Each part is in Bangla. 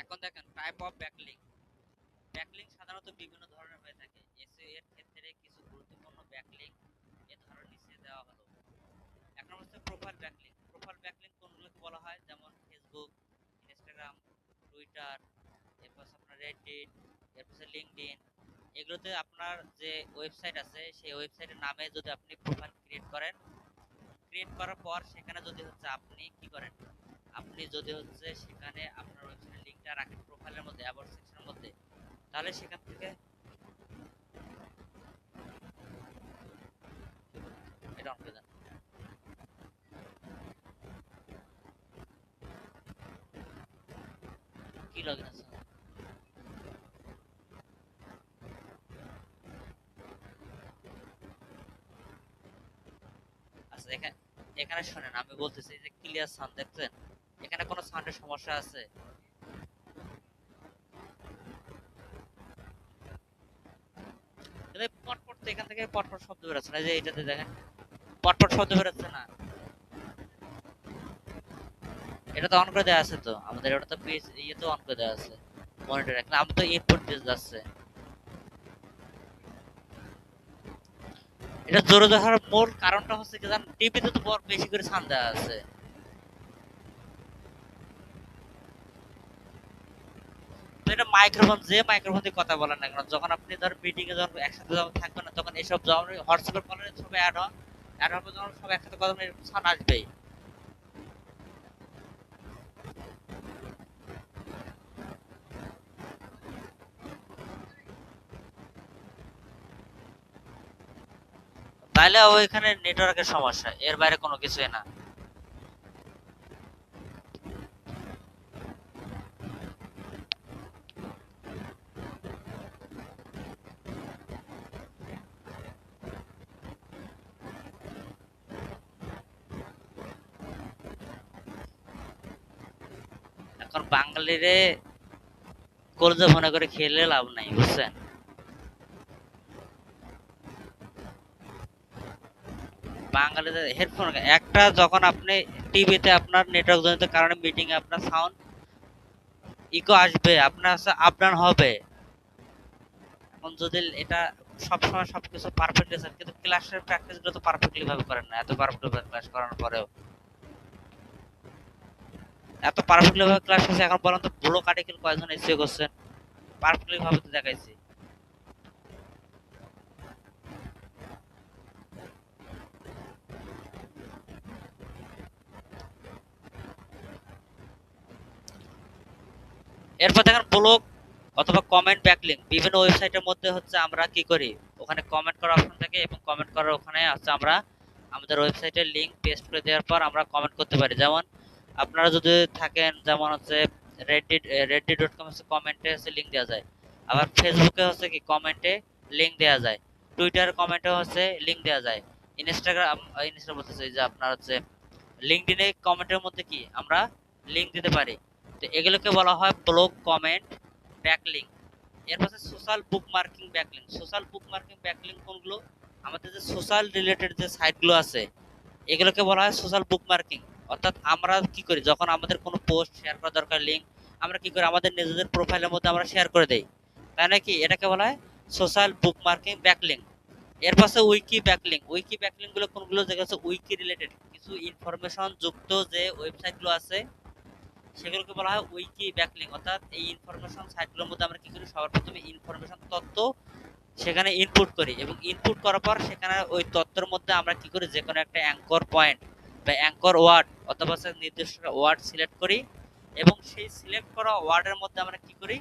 এখন দেখেন টাইপ অফ ব্যাকলিংক। ব্যাকলিংক সাধারণত বিভিন্ন ধরনের হয়ে থাকে। এসইও এর ক্ষেত্রে কিছু গুরুত্বপূর্ণ ব্যাকলিংক এ ধরনের নিচে দেওয়া হলো। এক নম্বর হচ্ছে প্রোফাইল ব্যাকলিংক। প্রোফাইল ব্যাকলিংক কোনগুলোকে বলা হয়? যেমন ফেসবুক, ইনস্টাগ্রাম, টুইটার, এরপর আপনার রেডিট, এরপর লিঙ্কডইন। এগুলোতে আপনার যে ওয়েবসাইট আছে সেই ওয়েবসাইটের নামে যদি আপনি প্রোফাইল ক্রিয়েট করেন, ক্রিয়েট করার পর সেখানে যদি হচ্ছে আপনি কি করেন, আপনি যদি হচ্ছে সেখানে আপনার ওয়েবসাইটের লিংকটা রাখেন প্রোফাইলের মধ্যে, অ্যাবাউট সেকশনের মধ্যে, তাহলে সেখান থেকে এটা অন করে দেন। কি লগইন আছে? আচ্ছা, এখানে শুনেন, আমি বলতেছি যে ক্লিয়ার সাউন্ড দেখছেন? এখানে কোনো সাউন্ডের সমস্যা আছে? পটপট তো এখান থেকে পটপট শব্দ বেরোচ্ছে না, যে এটাতে দেখেন পটপট শব্দ বেরোচ্ছে না। এটা তো অন করে দেওয়া আছে, তো আমাদের এটা তো পেজ ইয়ে তো অন করে দেওয়া আছে মনিটরে, এখন আমি তো ইনপুট দিয়ে যাচ্ছে। এটা জোরে দেওয়ার মূল কারণটা হচ্ছে কি জানেন? টিভিতে তো বড় বেশি করে সাউন্ড দেওয়া আছে। তো এটা মাইক্রোফোন, যে মাইক্রোফোন দিয়ে কথা বলেন না কেন, যখন আপনি ধর মিটিং এ যখন একসাথে যখন থাকবেন না, তখন এসব যখন হোয়াটসঅ্যাপের কলে সবাই অ্যাড হবে, যখন সব একসাথে কথা বলবেন সাউন্ড আসবেই। তাইলে ওইখানে নেটওয়ার্কের সমস্যা, এর বাইরে কোনো কিছুই না। এখন বাঙালিরে কলজা মনে করে খেলে লাভ নাই, বুঝছেন? বাঙালিদের হেডফোন একটা, যখন আপনি টিভিতে আপনার নেটওয়ার্ক জনিত কারণে মিটিং এ আপনার সাউন্ড ইকো আসবে, আপনার আপ ডাউন হবে। এখন যদি এটা সবসময় সবকিছু পারফেক্ট আছে, কিন্তু ক্লাসের প্র্যাকটিস গুলো তো পারফেক্টলি ভাবে করেন না, এত পারফেক্টলি ভাবে ক্লাস করানোর পরেও। এত পারফেক্টলি ভাবে ক্লাস হচ্ছে, এখন পর্যন্ত বুড়ো কাটিকেল কয়জন এসে করছেন? পারফেক্টলি ভাবে তো দেখাইছি। এরপর দেখেন ব্লগ অথবা কমেন্ট ব্যাকলিংক। বিভিন্ন ওয়েবসাইটের মধ্যে হচ্ছে আমরা কি করি, ওখানে কমেন্ট করার অপশন থাকে, এবং কমেন্ট করার ওখানে হচ্ছে আমরা আমাদের ওয়েবসাইটের লিংক পেস্ট করে দেওয়ার পর আমরা কমেন্ট করতে পারি। যেমন আপনারা যদি থাকেন, যেমন হচ্ছে reddit.com হচ্ছে কমেন্টে হচ্ছে লিংক দেওয়া যায়, আবার ফেসবুকে হচ্ছে কি কমেন্টে লিংক দেওয়া যায়, টুইটার কমেন্টে হচ্ছে লিংক দেওয়া যায়, ইনস্টাগ্রাম বলতেছে যে আপনার হচ্ছে লিঙ্কডইনে কমেন্টের মধ্যে কি আমরা লিংক দিতে পারি। তো এগুলোকে বলা হয় ব্লগ কমেন্ট ব্যাকলিংক। এর পাশে social bookmarking backlink. Social bookmarking backlink কোনগুলো? আমাদের যে সোশ্যাল রিলেটেড যে সাইটগুলো আছে এগুলোকে বলা হয় সোশ্যাল বুকমার্কিং। অর্থাৎ আমরা কি করি, যখন আমাদের কোনো পোস্ট শেয়ার করা দরকার লিংক, আমরা কি করি আমাদের নিজেদের প্রোফাইলের মধ্যে আমরা শেয়ার করে দেই, তাই নাকি? এটাকে বলা হয় সোশ্যাল বুকমার্কিং ব্যাকলিংক। এর পাশে উইকি ব্যাকলিংক। উইকি ব্যাকলিংক গুলো কোনগুলো? যেগুলো হচ্ছে উইকি রিলেটেড কিছু ইনফরমেশন যুক্ত যে ওয়েবসাইটগুলো আছে সেগুলোকে বলা হয় উইকি ব্যাকলিংক। অর্থাৎ এই ইনফরমেশন সাইটগুলোর মধ্যে আমরা কি করি, সবার প্রথমে ইনফরমেশন তথ্য সেখানে ইনপুট করি, এবং ইনপুট করার পর সেখানে ওই তথ্যের মধ্যে আমরা কি করি, যে কোনো একটা অ্যাঙ্কর পয়েন্ট বা অ্যাঙ্কর ওয়ার্ড অথবা নির্দিষ্ট ওয়ার্ড সিলেক্ট করি, এবং সেই সিলেক্ট করা ওয়ার্ডের মধ্যে আমরা কি করি,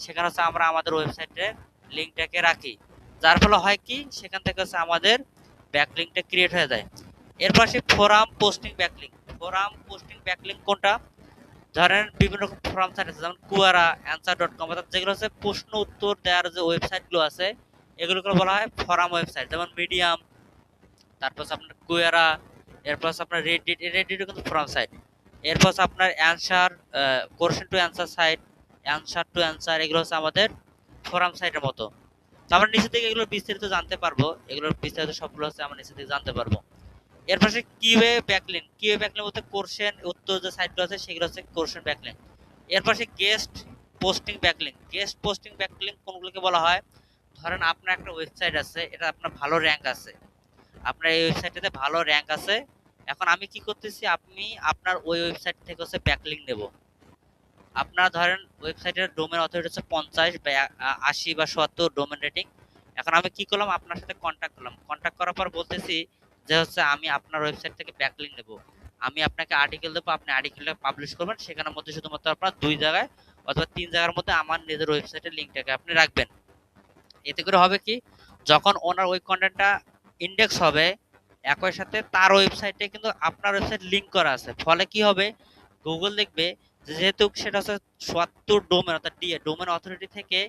সেখানে হচ্ছে আমরা আমাদের ওয়েবসাইটের লিঙ্কটাকে রাখি। যার ফলে হয় কি, সেখান থেকে হচ্ছে আমাদের ব্যাকলিংকটা ক্রিয়েট হয়ে যায়। এরপর সেই forum posting backlink. Forum posting backlink কোনটা? ধরেন বিভিন্ন রকম ফোরাম সাইট আছে, যেমন কুয়ারা, অ্যান্সার.কম, অর্থাৎ যেগুলো হচ্ছে প্রশ্ন উত্তর দেওয়ার যে ওয়েবসাইটগুলো আছে এগুলোকে বলা হয় ফোরাম ওয়েবসাইট। যেমন মিডিয়াম, তারপর আপনার কুয়ারা, এরপর আপনার রেডিটও কিন্তু ফোরাম সাইট। এরপর আপনার answer, question to answer site, answer to answer, এগুলো হচ্ছে আমাদের ফোরাম সাইটের মতো। তো আমরা নিচে থেকে এগুলো বিস্তারিত জানতে পারবো, এগুলোর বিস্তারিত সবগুলো হচ্ছে আমরা নিচে থেকে জানতে পারবো। এর পাশে কিওয়ে ব্যাকলিংক। কিওয়ে ব্যাকলিংক বলতে কোশ্চেন উত্তর যে সাইটগুলো আছে সেগুলো হচ্ছে কোশ্চেন ব্যাকলিংক। এর পাশে guest posting backlink. Guest posting backlink কোনগুলোকে বলা হয়? ধরেন আপনার একটা ওয়েবসাইট আছে, এটা আপনার ভালো র্যাঙ্ক আছে, আপনার এই ওয়েবসাইটটাতে ভালো র্যাঙ্ক আছে। এখন আমি কি করতেছি, আমি আপনার ওই ওয়েবসাইট থেকে হচ্ছে ব্যাকলিং নেব। আপনার ধরেন ওয়েবসাইটের ডোমেন অথরিটি হচ্ছে 50 বা 80 বা 70 ডোমেন রেটিং। এখন আমি কি করলাম, আপনার সাথে কন্ট্যাক্ট করলাম, কন্ট্যাক্ট করার পর বলতেছি যে হচ্ছে আমি আপনার ওয়েবসাইট থেকে ব্যাকলিং নেব, আমি আপনাকে আর্টিকেল দেবো, আপনি আর্টিকেলটা পাবলিশ করবেন, সেখানের মধ্যে শুধুমাত্র আপনার 2 জায়গায় অথবা 3 জায়গার মধ্যে আমার নিজের ওয়েবসাইটের লিঙ্কটাকে আপনি রাখবেন। এতে করে হবে কি, যখন ওনার ওই কন্টেন্টটা ইন্ডেক্স হবে, একই সাথে তার ওয়েবসাইটে কিন্তু আপনার ওয়েবসাইট লিংক করা আছে, ফলে কি হবে, গুগল দেখবে যে যেহেতু সেটা হচ্ছে ৭০ ডোমেন অর্থাৎ ডোমেন অথরিটি থেকে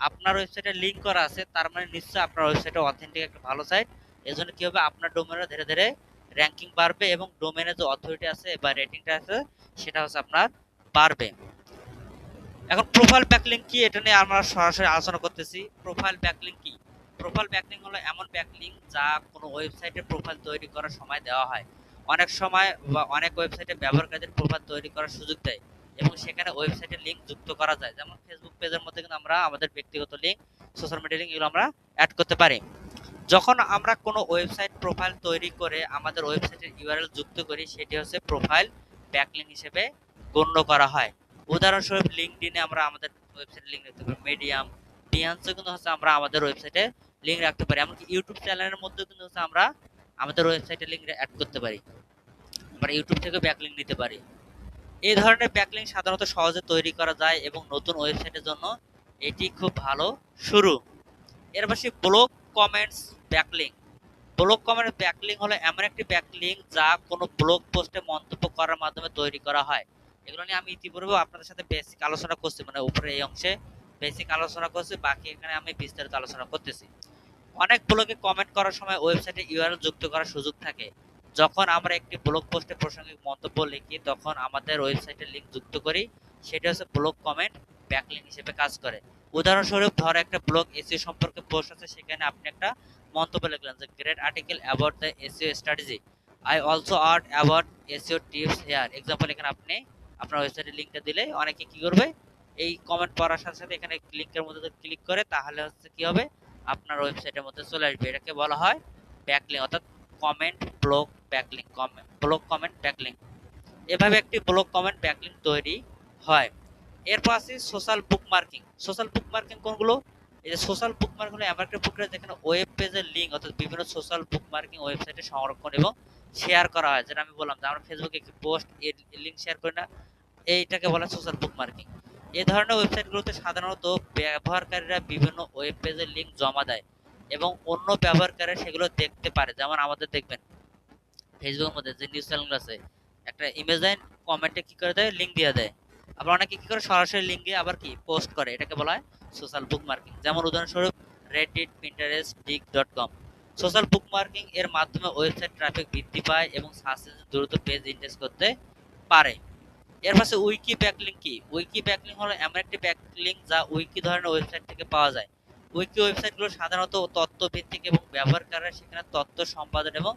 আপনার ওয়েবসাইটে লিংক করা আছে, তার মানে নিশ্চয়ই আপনার ওয়েবসাইটে অথেন্টিক একটা ভালো সাইট। এজন্য কি হবে, আপনার ডোমেনের ধীরে ধীরে র্যাঙ্কিং বাড়বে এবং ডোমেনের যে অথরিটি আছে বা রেটিংটা আছে সেটা হচ্ছে আপনার বাড়বে। এখন প্রোফাইল ব্যাকলিং কি, এটা নিয়ে আমরা সরাসরি আলোচনা করতেছি। প্রোফাইল ব্যাকলিং কি? প্রোফাইল ব্যাকলিং হলো এমন ব্যাকলিং যা কোনো ওয়েবসাইটে প্রোফাইল তৈরি করার সময় দেওয়া হয়। অনেক সময় বা অনেক ওয়েবসাইটে ব্যবহারকারীদের প্রোফাইল তৈরি করার সুযোগ দেয় এবং সেখানে ওয়েবসাইটের লিঙ্ক যুক্ত করা যায়। যেমন ফেসবুক পেজের মধ্যে কিন্তু আমরা আমাদের ব্যক্তিগত লিঙ্ক, সোশ্যাল মিডিয়া লিঙ্ক এগুলো আমরা অ্যাড করতে পারি। যখন আমরা কোনো ওয়েবসাইট প্রোফাইল তৈরি করে আমাদের ওয়েবসাইটের ইউআরএল যুক্ত করি, সেটি হচ্ছে প্রোফাইল ব্যাকলিং হিসেবে গণ্য করা হয়। উদাহরণস্বরূপ লিঙ্কডইনে আমরা আমাদের ওয়েবসাইটে লিঙ্ক রাখতে পারি, মিডিয়াম, বিহান্সে কিন্তু হচ্ছে আমরা আমাদের ওয়েবসাইটে লিঙ্ক রাখতে পারি, এমনকি ইউটিউব চ্যানেলের মধ্যেও কিন্তু হচ্ছে আমরা আমাদের ওয়েবসাইটে লিঙ্ক অ্যাড করতে পারি, আমরা ইউটিউব থেকে ব্যাকলিং নিতে পারি। এই ধরনের ব্যাকলিং সাধারণত সহজে তৈরি করা যায় এবং নতুন ওয়েবসাইটের জন্য এটি খুব ভালো শুরু। এর পাশে blog comments backlink. Blog comment backlink হলো এমন একটি ব্যাকলিং যা কোনো ব্লগ পোস্টে মন্তব্য করার মাধ্যমে তৈরি করা হয়। এগুলো নিয়ে আমি ইতিপূর্বে আপনাদের সাথে বেসিক আলোচনা করছি, মানে উপরে এই অংশে বেসিক আলোচনা করছি, বাকি এখানে আমি বিস্তারিত আলোচনা করতেছি। অনেক ব্লগে কমেন্ট করার সময় ওয়েবসাইটে ইউআরএল যুক্ত করার সুযোগ থাকে। যখন আমরা একটি ব্লগ পোস্টে প্রাসঙ্গিক মন্তব্য লিখি তখন আমাদের ওয়েবসাইটের লিঙ্ক যুক্ত করি, সেটা হচ্ছে ব্লগ কমেন্ট ব্যাকলিং হিসেবে কাজ করে। উদাহরণস্বরূপ ধরো একটা ব্লগ এসইও সম্পর্কে পোস্ট আছে, সেখানে আপনি একটা মন্তব্য লিখলেন যে great article about the SEO strategy, I also art about SEO tips here example. এখানে আপনি আপনার ওয়েবসাইটের লিঙ্কটা দিলে অনেকে কি করবে, এই কমেন্ট পড়ার সাথে সাথে এখানে লিঙ্কের মধ্যে ক্লিক করে, তাহলে হচ্ছে কি হবে, আপনার ওয়েবসাইটের মধ্যে চলে আসবে। এটাকে বলা হয় ব্যাকলিং অর্থাৎ comment block backlink, block comment backlink. এভাবে একটি ব্লক কমেন্ট ব্যাকলিং তৈরি হয়। এরপর আছে সোশ্যাল বুকমার্কিং। সোশ্যাল বুকমার্কিং কোনগুলো? এই যে সোশ্যাল বুকমার্ক হলো এমন একটা প্রক্রিয়া যেখানে ওয়েব পেজের লিঙ্ক অর্থাৎ বিভিন্ন সোশ্যাল বুকমার্কিং ওয়েবসাইটে সংরক্ষণ এবং শেয়ার করা হয়। যেটা আমি বললাম যে আমরা ফেসবুকে একটি পোস্ট এর লিঙ্ক শেয়ার করি না, এইটাকে বলা হয় সোশ্যাল বুকমার্কিং। এই ধরনের ওয়েবসাইটগুলোতে সাধারণত ব্যবহারকারীরা বিভিন্ন ওয়েব পেজের লিঙ্ক জমা দেয় এবং অন্য ব্যবহারকারীরা সেগুলো দেখতে পারে। যেমন আমাদের দেখবেন ফেসবুকের মধ্যে যে নিউজ চ্যানেল আছে, একটা ইমেজ দেয়, কমেন্টে কি করে দেয়, লিঙ্ক দিয়ে দেয়। আবার অনেকে কি করে সরাসরি লিঙ্কে আবার কি পোস্ট করে, এটাকে বলা হয় সোশ্যাল বুকমার্কিং। যেমন উদাহরণস্বরূপ Reddit, Pinterest, dig.com। Social bookmarking এর মাধ্যমে ওয়েবসাইট ট্রাফিক বৃদ্ধি পায় এবং সার্চ ইঞ্জিন দ্রুত পেজ ইন্ডেক্স করতে পারে। এর পাশে উইকি ব্যাকলিং কি? উইকি ব্যাকলিং হলো এমন একটি ব্যাকলিং যা উইকি ধরনের ওয়েবসাইট থেকে পাওয়া যায়। উইকি ওয়েবসাইটগুলো সাধারণত তথ্য ভিত্তিক এবং ব্যবহারকারীরা সেখানে তথ্য সম্পাদন এবং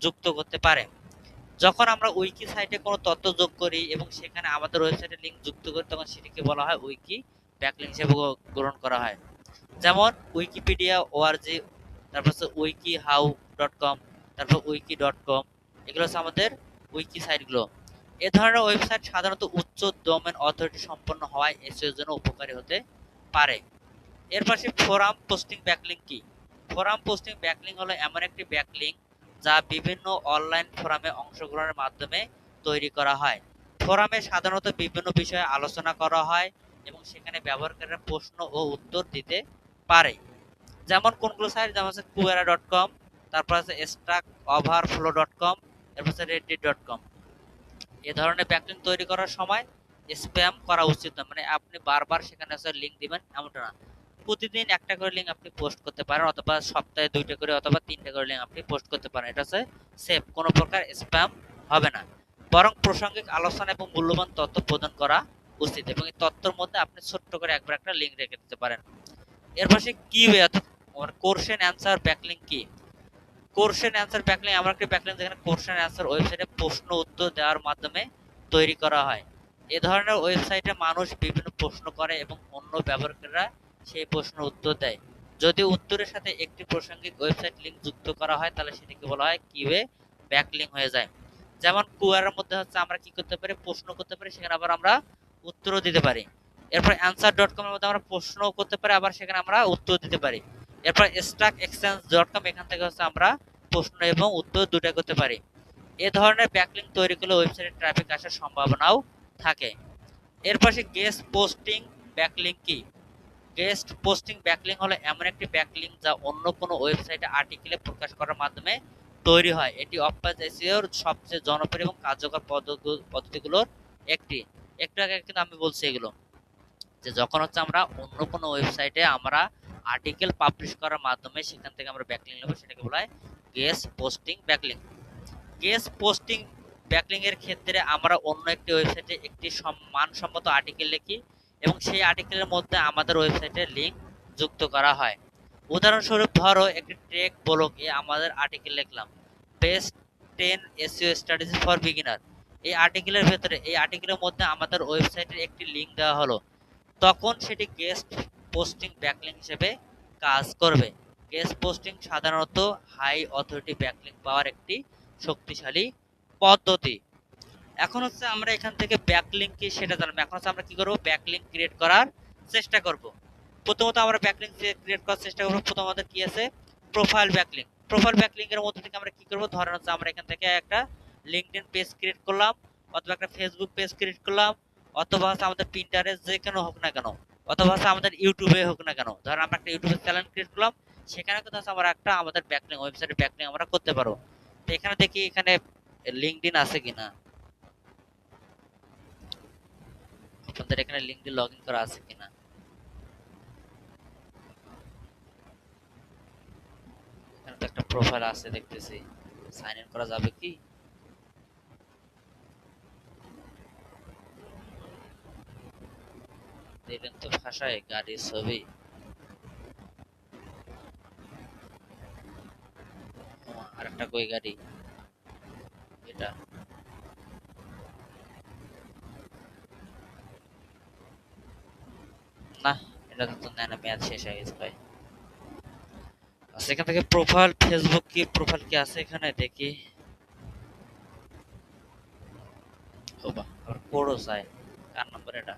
যুক্ত করতে পারে। যখন আমরা উইকি সাইটে কোনো তথ্য যোগ করি এবং সেখানে আমাদের ওয়েবসাইটের লিঙ্ক যুক্ত করি, তখন সেটিকে বলা হয় উইকি ব্যাকলিং হিসেবে গ্রহণ করা হয়। যেমন উইকিপিডিয়া ওআরজি, তারপর হচ্ছে উইকি হাউ ডট কম, তারপর উইকি ডট কম, এগুলো হচ্ছে আমাদের উইকি সাইটগুলো। এ ধরনের ওয়েবসাইট সাধারণত উচ্চ ডোমেন অথরিটি সম্পন্ন হওয়ায় এসইও এর জন্য উপকারী হতে পারে। এর পাশে ফোরাম পোস্টিং ব্যাকলিং কি? ফোরাম পোস্টিং ব্যাকলিং হলো এমন একটি ব্যাকলিং যা বিভিন্ন অনলাইন ফোরামে অংশগ্রহণের মাধ্যমে তৈরি করা হয়। ফোরামে সাধারণত বিভিন্ন বিষয়ে আলোচনা করা হয় এবং সেখানে ব্যবহারকারীরা প্রশ্ন ও উত্তর দিতে পারে। যেমন কোনগুলো সাইট, যেমন হচ্ছে quora.com, তারপর আছে স্ট্যাক ওভারফ্লো.com, এরপর হচ্ছে reddit.com। এ ধরনের ব্যাকলিং তৈরি করার সময় স্প্যাম করা উচিত না, মানে আপনি বারবার সেখানে লিঙ্ক দিবেন এমনটা না। প্রতিদিন একটা করে লিঙ্ক আপনি পোস্ট করতে পারেন, অথবা সপ্তাহে 2টা করে অথবা 3টা করে লিঙ্ক আপনি পোস্ট করতে পারেন। এটা হচ্ছে সেফ, কোনো প্রকার স্প্যাম হবে না, বরং প্রাসঙ্গিক আলোচনা এবং মূল্যবান তথ্য প্রদান করা উচিত এবং এই তথ্যের মধ্যে আপনি ছোট্ট করে একবার একটা লিঙ্ক রেখে দিতে পারেন। এর পাশে কিওয়ে অর্থাৎ কোশ্চেন অ্যান্সার ব্যাকলিং কি? কোশ্চেন অ্যান্সার ব্যাকলিং এমন একটি ব্যাকলিং যেখানে কোশ্চেন অ্যান্সার ওয়েবসাইটে প্রশ্ন উত্তর দেওয়ার মাধ্যমে তৈরি করা হয়। এ ধরনের ওয়েবসাইটে মানুষ বিভিন্ন প্রশ্ন করে এবং অন্য ব্যবহারকারীরা সেই প্রশ্নের উত্তর দেয়। যদি উত্তরের সাথে একটি প্রাসঙ্গিক ওয়েবসাইট লিংক যুক্ত করা হয় তাহলে সেটিকে বলা হয় কিওয়ে ব্যাকলিংক হয়ে যায়। যেমন কুয়ারের মধ্যে হচ্ছে আমরা কি করতে পারি, প্রশ্ন করতে পারি, সেখানে আবার আমরা উত্তরও দিতে পারি। এরপর answer.com এর মধ্যে আমরা প্রশ্ন করতে পারি, আবার সেখানে আমরা উত্তর দিতে পারি। এরপর stackexchange.com, এখান থেকে হচ্ছে আমরা প্রশ্ন এবং উত্তর দুটাই করতে পারি। এ ধরনের ব্যাকলিংক তৈরি করলে ওয়েবসাইটে ট্রাফিক আসার সম্ভাবনাও থাকে। এর পাশে গেস্ট পোস্টিং ব্যাকলিংক কি? গেস্ট পোস্টিং ব্যাকলিংক হলো এমন একটি ব্যাকলিংক যা অন্য কোনো ওয়েবসাইটে আর্টিকেলে প্রকাশ করার মাধ্যমে তৈরি হয়। এটি অফ-পেজ এসইওর সবচেয়ে জনপ্রিয় এবং কার্যকর পদ্ধতিগুলোর একটি। একটু আগে কিন্তু আমি বলছি এগুলো, যে যখন হচ্ছে আমরা অন্য কোনো ওয়েবসাইটে আমরা আর্টিকেল পাবলিশ করার মাধ্যমে সেখান থেকে আমরা ব্যাকলিংক নেব, সেটাকে বলা হয় guest posting backlink. Guest posting backlink এর ক্ষেত্রে আমরা অন্য একটি ওয়েবসাইটে একটি মানসম্মত আর্টিকেল লিখি এবং সেই আর্টিকেলের মধ্যে আমাদের ওয়েবসাইটের লিংক যুক্ত করা হয়। উদাহরণস্বরূপ ধরো একটি টেক ব্লগে আমাদের আর্টিকেল লিখলাম, best 10 SEO strategy for beginner. এই আর্টিকেলের ভেতরে এই আর্টিকেলের মধ্যে আমাদের ওয়েবসাইটের একটি লিংক দেওয়া হলো, তখন সেটি গেস্ট পোস্টিং ব্যাকলিংক হিসেবে কাজ করবে। গেস্ট পোস্টিং সাধারণত হাই অথরিটি ব্যাকলিংক পাওয়ার একটি শক্তিশালী পদ্ধতি। এখন হচ্ছে আমরা এখান থেকে ব্যাকলিংক কি সেটা জানবো। এখন হচ্ছে আমরা কি করব, ব্যাকলিংক ক্রিয়েট করার চেষ্টা করব। প্রথমত আমরা ব্যাকলিংক ক্রিয়েট করার চেষ্টা করব। প্রথম আমাদের কি আছে, প্রোফাইল ব্যাকলিংক। প্রোফাইল ব্যাকলিংকের মধ্যে থেকে আমরা কি করব, ধরেন হচ্ছে আমরা এখান থেকে একটা লিঙ্কডইন পেজ ক্রিয়েট করলাম, অথবা একটা ফেসবুক পেজ ক্রিয়েট করলাম, অথবা হচ্ছে আমাদের পিন্টারেস্ট যে কোনো হোক না কেন, অথবা হচ্ছে আমাদের ইউটিউবে হোক না কেন, ধরেন আমরা একটা ইউটিউবে চ্যানেল ক্রিয়েট করলাম, সেখানে কিন্তু হচ্ছে আমরা একটা আমাদের ব্যাকলিংক ওয়েবসাইটে ব্যাকলিংক আমরা করতে পারবো। তো এখানে দেখি এখানে লিঙ্কডইন আছে কিনা, আপনাদের এখানে লিঙ্কডইন লগইন করা আছে কিনা। এখানে তো একটা প্রোফাইল আছে দেখতেছি, সাইন ইন করা যাবে কি? দিলেন তো ভাষায় গাড়ির ছবি, আর একটা কই গাড়ি, এটা না, এটা তো নেয় না, মেয়াদ শেষ হয়ে গেছে ভাই। আচ্ছা এখান থেকে প্রোফাইল ফেসবুক কি প্রোফাইল কি আছে এখানে দেখি। ও বাহ, আবার কোডও চাই, কার নাম্বার এটা?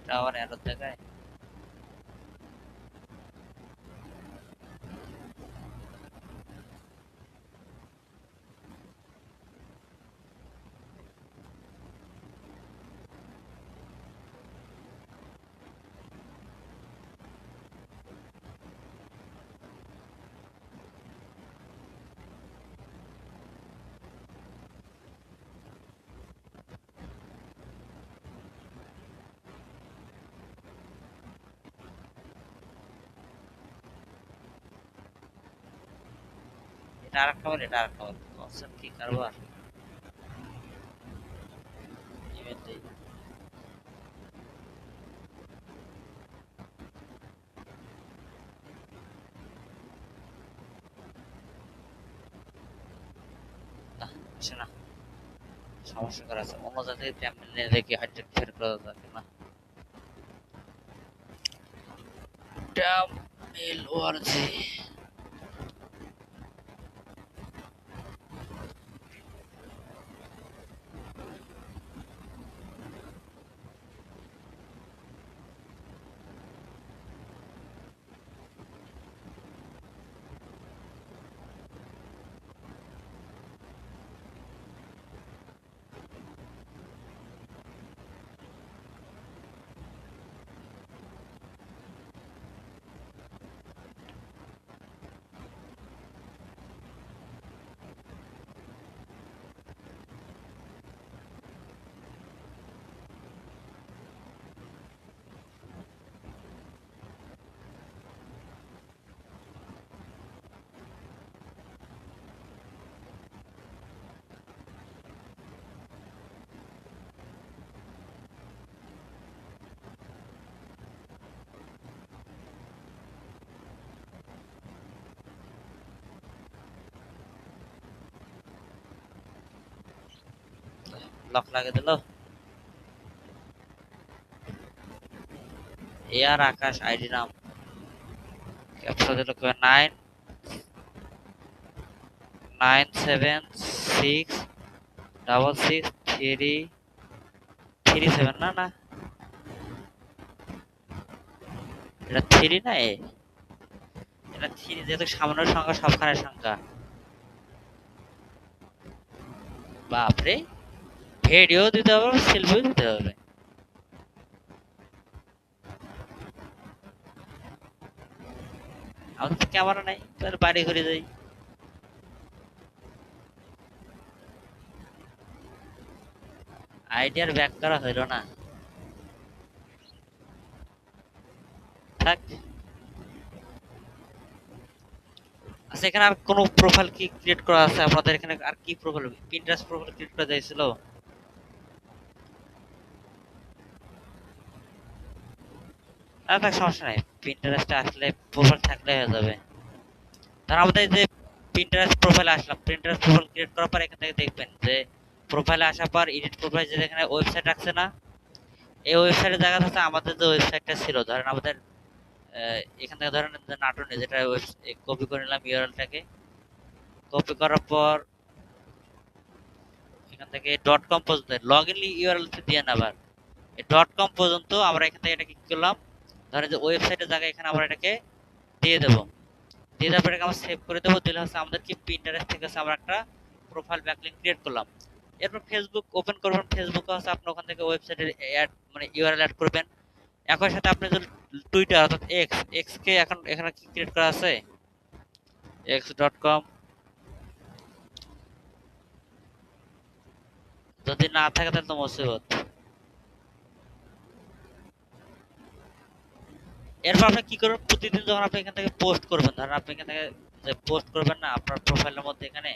এটা আবার এরর দেখায়। এটা আরেকটা বল, এটা আরেকটা বল, কনসেপ্ট কি কারবার, ইমেল দেই। না আসে না, সমস্যা করা আছে, অন্য জায়গায় তেমনি দেখি হাইড্রেট ফের করা যাবে না। ট্যাব মেল ওআরজি, লক লাগিয়ে দিল। এয়ার আকাশ আইডি নাম ক্যাপচা দিল 9976363 না না, এটা 3 না এটা 3 যেহেতু সামনের সংখ্যা সবখানের সংখ্যা। বাপরে, ভিডিও দিতে হবে, সেলফিও দিতে হবে। আমাদের তো ক্যামেরা নাই, তাহলে বাড়ি ঘুরে যাই। আইডিয়ার ব্যাক করা হইল না, থাক। আচ্ছা, এখানে আর কোনো প্রোফাইল কি ক্রিয়েট করা আছে আপনাদের? এখানে আর কি প্রোফাইল, পিন্টারেস্ট প্রোফাইল ক্রিয়েট করা যাইছিল? না থাক, সমস্যা নাই, পিন্টারেস্টে আসলে প্রোফাইল থাকলে হয়ে যাবে। তার আমাদের যে পিন্টারেস্ট প্রোফাইল আসলাম, পিন্টারেস্ট প্রোফাইল ক্রিয়েট করার পর এখান থেকে দেখবেন যে প্রোফাইলে আসার পর এডিট প্রোফাইল, যে এখানে ওয়েবসাইট রাখছে না, এই ওয়েবসাইটের জায়গা হচ্ছে আমাদের যে ওয়েবসাইটটা ছিল, ধরেন আমাদের এখান থেকে ধরেন নাটনে যেটা কপি করে নিলাম ইউআরএলটাকে। কপি করার পর এখান থেকে ডট কম পর্যন্ত লগ ইন ইউআরএল দিয়ে না, আবার এই ডট কম পর্যন্ত আমরা এখান থেকে এটা কি করলাম, ধরেন যে ওয়েবসাইটের জায়গায় এখানে আমরা এটাকে দিয়ে দেবো। দিয়ে দেওয়ার পরে আমরা সেভ করে দেবো। দিলে হচ্ছে আমাদের কি পিন্টারেস্ট থেকে আমরা একটা প্রোফাইল ব্যাকলিংক ক্রিয়েট করলাম। এরপর ফেসবুক ওপেন করবেন, ফেসবুকে হচ্ছে আপনি ওখান থেকে ওয়েবসাইটের অ্যাড মানে ইউআরএল অ্যাড করবেন। একই সাথে আপনি যদি টুইটার অর্থাৎ এক্স কে এখন এখানে কি ক্রিয়েট করা আছে, x.com, যদি না থাকে তাহলে তো মুসিবত। এরপর আপনি কি করবেন, প্রতিদিন যখন আপনি এখান থেকে পোস্ট করবেন, ধরেন আপনি এখান থেকে যে পোস্ট করবেন না আপনার প্রোফাইলের মধ্যে, এখানে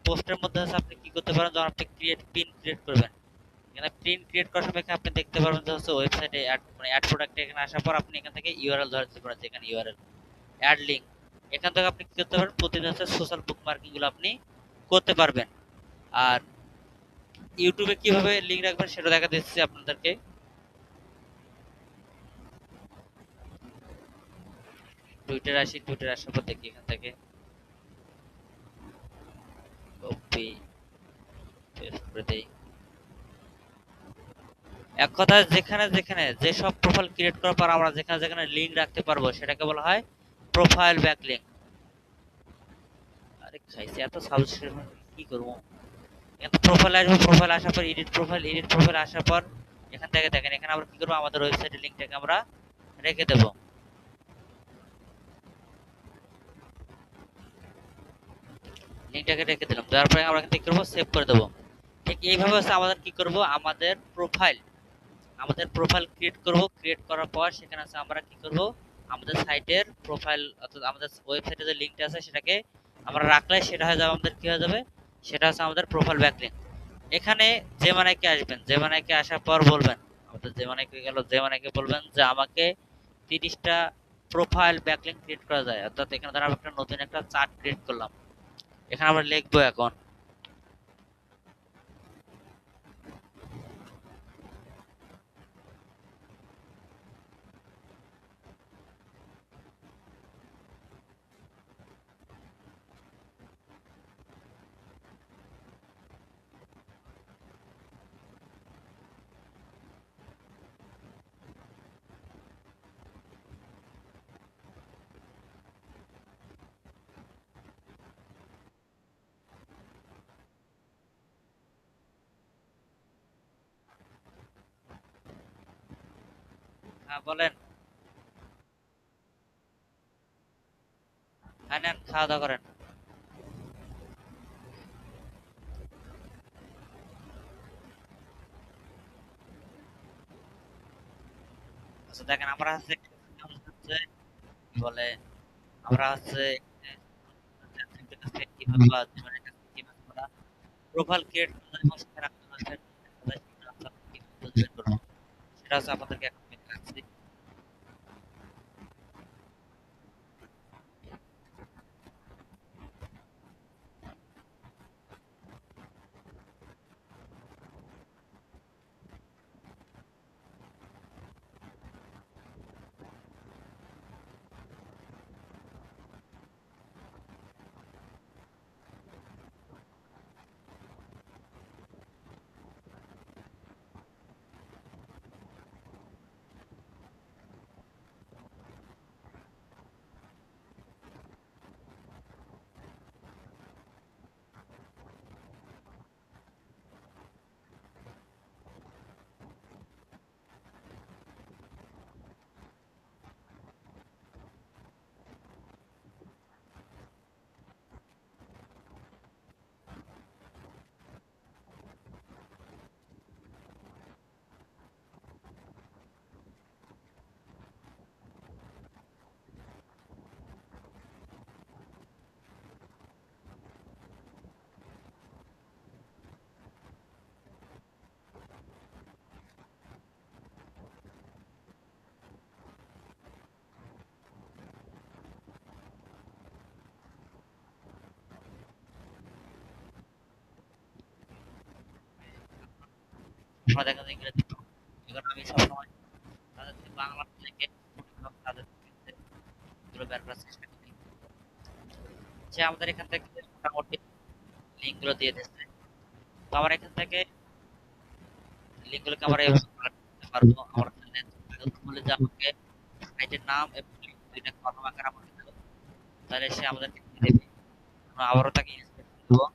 পোস্টের মধ্যে হচ্ছে আপনি কি করতে পারেন, যখন আপনি পিন ক্রিয়েট করবেন, এখানে প্রিন্ট ক্রিয়েট করার সময় আপনি দেখতে পারবেন যে হচ্ছে ওয়েবসাইটে অ্যাড মানে অ্যাড প্রোডাক্ট এখানে আসার পর আপনি এখান থেকে ইউআরএল ধরে দিতে পারেন, যেখানে ইউআরএল অ্যাড লিংক, এখান থেকে আপনি কি করতে পারবেন, প্রতিদিন হচ্ছে সোশ্যাল বুকমার্কিং গুলো আপনি করতে পারবেন। আর ইউটিউবে কিভাবে লিংক রাখবেন সেটা দেখা দিচ্ছি আপনাদেরকে। টুইটার আসি, টুইটার আসার পর দেখি এখান থেকে কপি পেস্ট করে দেই। এক কথায় যেখানে যেখানে যেসব প্রোফাইল ক্রিয়েট করার পর আমরা যেখানে যেখানে লিংক রাখতে পারবো সেটাকে বলা হয় প্রোফাইল ব্যাকলিংক। আরে খাইছে এত সাবস্ক্রিপশন, কি করবো? এখানে প্রোফাইল আসবে, প্রোফাইল আসার পর এডিট প্রোফাইল আসার পর এখান থেকে দেখেন, এখানে আমরা কি করবো, আমাদের ওয়েবসাইটের লিংকটাকে আমরা রেখে দেবো। লিংকটাকে রেখে দিলাম, দেওয়ার পরে আমরা এখান থেকে করবো সেভ করে দেবো। ঠিক এইভাবে হচ্ছে আমাদের কি করব, আমাদের প্রোফাইল ক্রিয়েট করব। ক্রিয়েট করার পর সেখানে আছে আমরা কি করব, আমাদের সাইটের প্রোফাইল অর্থাৎ আমাদের ওয়েবসাইটে যে লিংকটা আছে সেটাকে আমরা রাখলে সেটা হয়ে যাবে আমাদের কি হয়ে যাবে, সেটা হচ্ছে আমাদের প্রোফাইল ব্যাকলিংক। এখানে জেমানাইকে আসবেন, জেমানাইকে আসার পর বলবেন, আমাদের জেমানাইকে গেল, জেমানাইকে বলবেন যে আমাকে 30টা প্রোফাইল ব্যাকলিংক ক্রিয়েট করা যায়। অর্থাৎ এখানে ধর আমরা একটা নতুন একটা চার্ট ক্রিয়েট করলাম, এখানে আমরা লিখবো এখন হ্যাঁ বলেন। হ্যাঁ নেন, খাওয়া দাওয়া করেন। আচ্ছা দেখেন, আমরা হচ্ছে কি বলে, আমরা হচ্ছে কিভাবে বা জীবনের কাছে কিভাবে আমরা প্রোফাইল ক্রিয়েট করবো এবং সেখানে আমাদের করবো, সেটা হচ্ছে আপনাদেরকে এখন দেখাচ্ছি। আপনারা দেখেন যে ইংরেজি এখন আমি সবসময় তাদের থেকে বাংলা থেকে তাদের থেকে এগুলো বের করার চেষ্টা করি। সে আমাদের এখান থেকে মোটামুটি লিঙ্ক গুলো দিয়ে দিচ্ছে। তো আমার এখান থেকে লিঙ্ক গুলোকে আমরা এভাবে করতে পারবো। আমরা বলে যে আমাকে সাইটের নাম এবং লিঙ্ক দুইটা কলম আকারে আমাকে দেবো, তাহলে সে আমাদেরকে দিয়ে দেবে। আমরা আবারও তাকে ইনস্ট্রাকশন দেবো।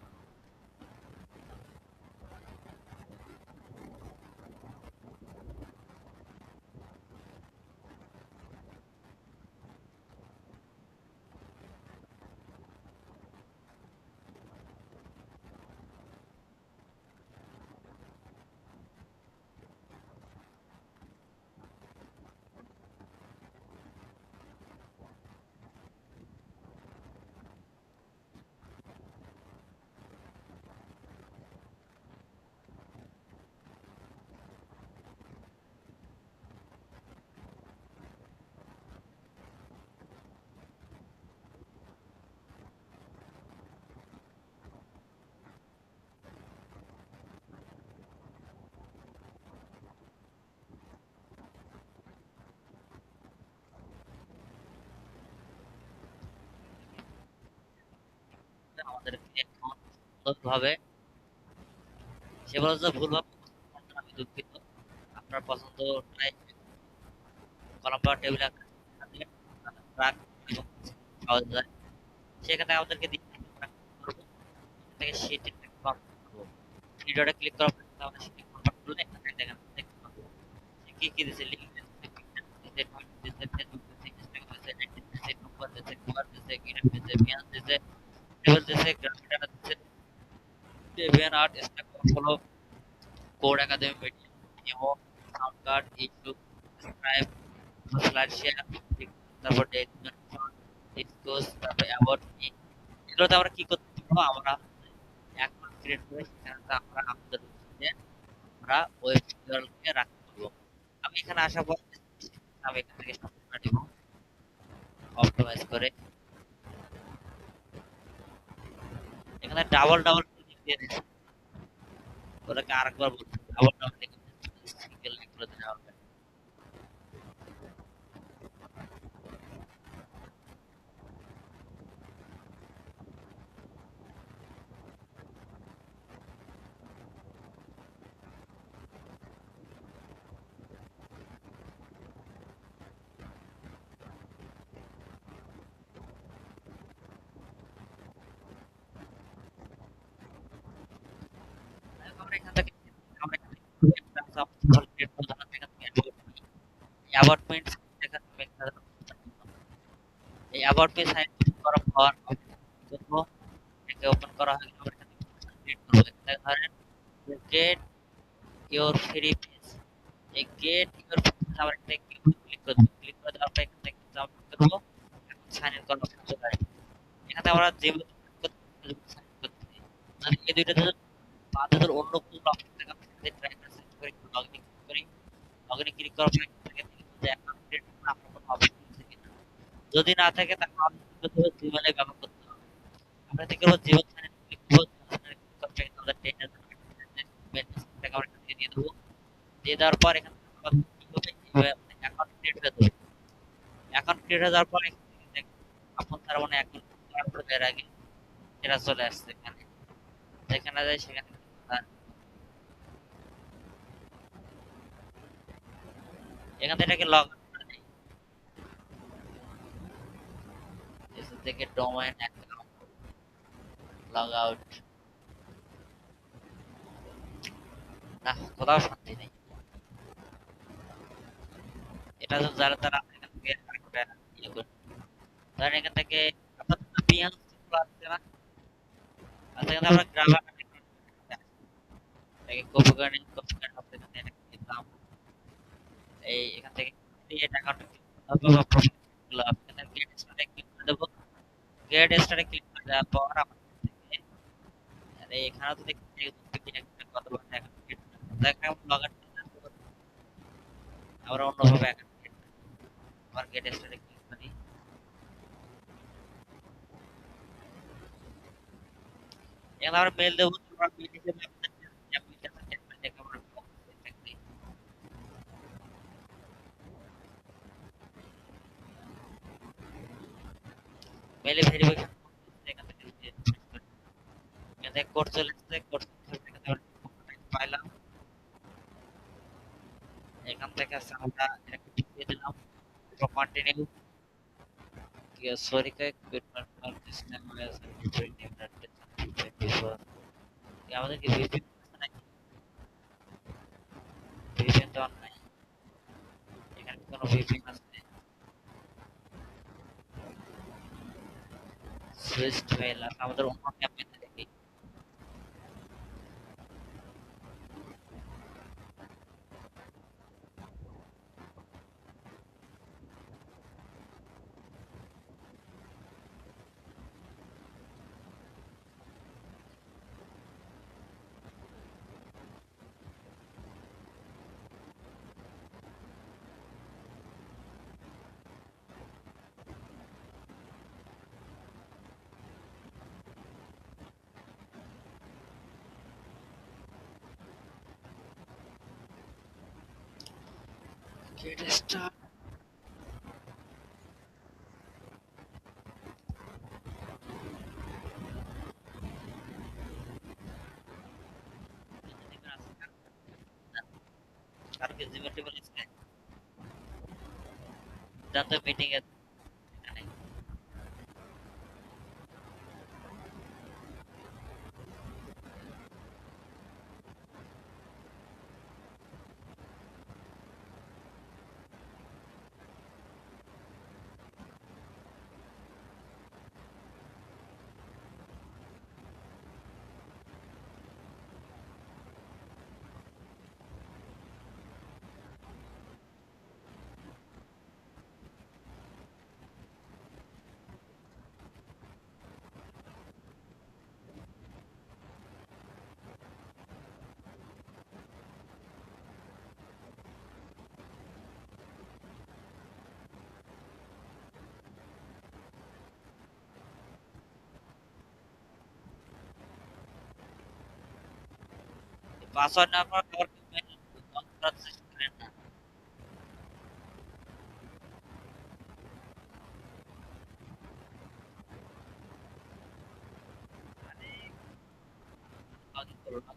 আমাদেরকে এখন সুন্দরভাবে সে বলে যে ভুলভাবে আমি দুঃখিত, আপনার পছন্দটাই কলম বা টেবিল আকারে রাখ এবং সহজ যায়। সেখানে আমাদেরকে দিতে হবে, আমরা কি করবো, এখান থেকে শিটে কনভার্ট করবো। ভিডিওটা ক্লিক করার পর আমরা শিটে কনভার্ট করলে এখান থেকে দেখেন দেখতে পাবো সে কি কি দিছে, লিংক দিছে, পিকচার দিছে, টুইট দিছে, ফেসবুক দিছে, ইনস্টাগ্রাম দিছে, এডিট দিছে, নম্বর দিছে, কিওয়ার্ড দিছে, গিটহাব দিছে, বিহান্স দিছে, টেবিল দিছে, গ্রাফিক ডাটা দিছে, Debian art, stack overflow, code academy, media, imo, sound card, YouTube, scribe, slide share, তারপর ডেসক্রিপশন, ডিসকোর্স, তারপর অ্যাবাউট মি। এগুলোতে আমরা কি করতে পারবো, আমরা অ্যাকাউন্ট ক্রিয়েট করে সেখানে আমরা আমাদের ওয়েবসাইটে আমরা ওয়েব ইউআরএলকে রাখতে পারবো। আমি এখানে আসার পর আমি এখান থেকে স্টার্ট করে দিব অপটিমাইজ করে। এখানে ডাবল ডাবল ক্লিক দিয়ে দিচ্ছি, ওটাকে আরেকবার বলছি double double click single click করে দিতে হবে। আমরা এখান থেকে আমরা এখান থেকে একটা সাবস্ক্রাইবার ক্রিয়েট করতে হবে। এখান থেকে অ্যাবাউট মি দেখা যাবে এখানে। এই অ্যাবাউট মি সাইট করার পর আমরা কি করবো, এটাকে ওপেন করা হয়ে গেলে আমরা এখান থেকে ক্রিয়েট করবো। এখানে ধরেন গেট ইওর ফ্রি পেজ, এই গেট ইওর ফ্রি পেজ আমরা এখানে ক্লিক করব। ক্লিক করে দেওয়ার পর এখান থেকে আমরা কি করবো, এখন সাইন ইন করার অপশন চলে আসবে। এখানে আমরা যেভাবে সাইন ইন করতে পারি, যদি এই দুইটা যদি বাদ দিয়ে অন্য কোনো অপশন থাকে আমরা এখানে ট্রাই করে সেট করে লগইন করি। লগইনে ক্লিক করার পর এখান থেকে দেখব যে অ্যাকাউন্ট ক্রিয়েট করার আপনার কোনো অপশন আছে কিনা। যদি না থাকে তাহলে আমাদের কি করতে হবে, জিমেইলে ব্যবহার করতে হবে। আমরা কি করব, জিমেইল সাইন ইন ক্লিক করব, জিমেইল সাইন ইন করার পর আমাদের 10,000 মেল টাকা আমরা এখান থেকে দিয়ে দেবো। দিয়ে দেওয়ার পর এখান থেকে আমাদের কি হবে, অ্যাকাউন্ট ক্রিয়েট হয়ে যাবে। অ্যাকাউন্ট ক্রিয়েট হয়ে যাওয়ার পর এখান থেকে আপন তার মানে অ্যাকাউন্ট করার পর এর আগে সেটা চলে আসছে এখানে, যেখানে যায় সেখানে এখান থেকে এটাকে লগ আউট করে দেই। এখান থেকে ডোমেইন অ্যাকাউন্ট লগ আউট, না কোথাও শান্তি নেই। এটা তো যারা তারা এখান থেকে আরেকটা ইয়ে করে, ধরেন এখান থেকে আপনার বিয়ান্স আছে না, আচ্ছা এখানে আমরা গ্রাফার এটাকে কপি করে নিই, কপি করে আপনাদের এখানে এটা দিলাম। এই এখান থেকে ক্রিয়েট অ্যাকাউন্ট প্রফাইল এখানে গেট স্টার্টে ক্লিক করে দেবো। গেট স্টার্টে ক্লিক করে দেওয়ার পর আমরা থেকে আরে এখানে তো দেখতে একটা কত বড় account create account log out আমরা অন্যভাবে অ্যাকাউন্ট ক্রিয়েট আবার গেট স্টার্টে ক্লিক করি। এখানে আমরা মেল দেবো, আমরা মেল হিসেবে আপনাদের অ্যাপ্লিকেশন টেমপ্লেট আমরা মেলে ভেরিফিকেশন এখান থেকে এখান থেকে কোড চলে আসছে, কোড এখান থেকে পাইলাম। এখান থেকে আছে আমরা একটা দিয়ে দিলাম, কন্টিনিউ। সরি কে quit not this time was before. আমাদের কি ভিপিএন নাকি? ভিপিএন তো অন নাই, এখানে কোনো ভিপিএন আছে? সুইচড মেল আছে আমাদের অন্য ক্যাম্পেইনে দেখি। Get start. আর কি জিমেল টেবিল আছে? জানতো মিটিং এ এখানে। পাসওয়ার্ড না পাওয়ার পর মেল অন করার চেষ্টা করেন না। মানে লগ ইন করো না,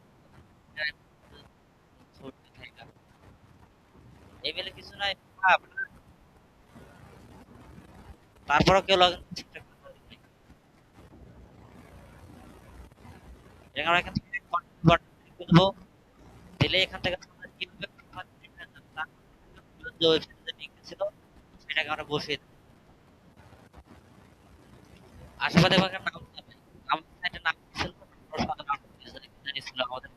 ছুটতে থাকা। ইমেলে কিছু নাই, তারপরে কেউ লগ ইন চেষ্টা করতে। এখানে আমরা এখান থেকে কন্টিনিউ বাটন ক্লিক করব, দিলে এখান থেকে আমরা কিভাবে যে ওয়েবসাইটে লিংক ছিল সেটাকে আমরা বসিয়ে দেব। আশেপাশে এখানে নাম যাবে, আমাদের সাইটের নাম কি ছিল? সাধারণ নাম ছিল আমাদের।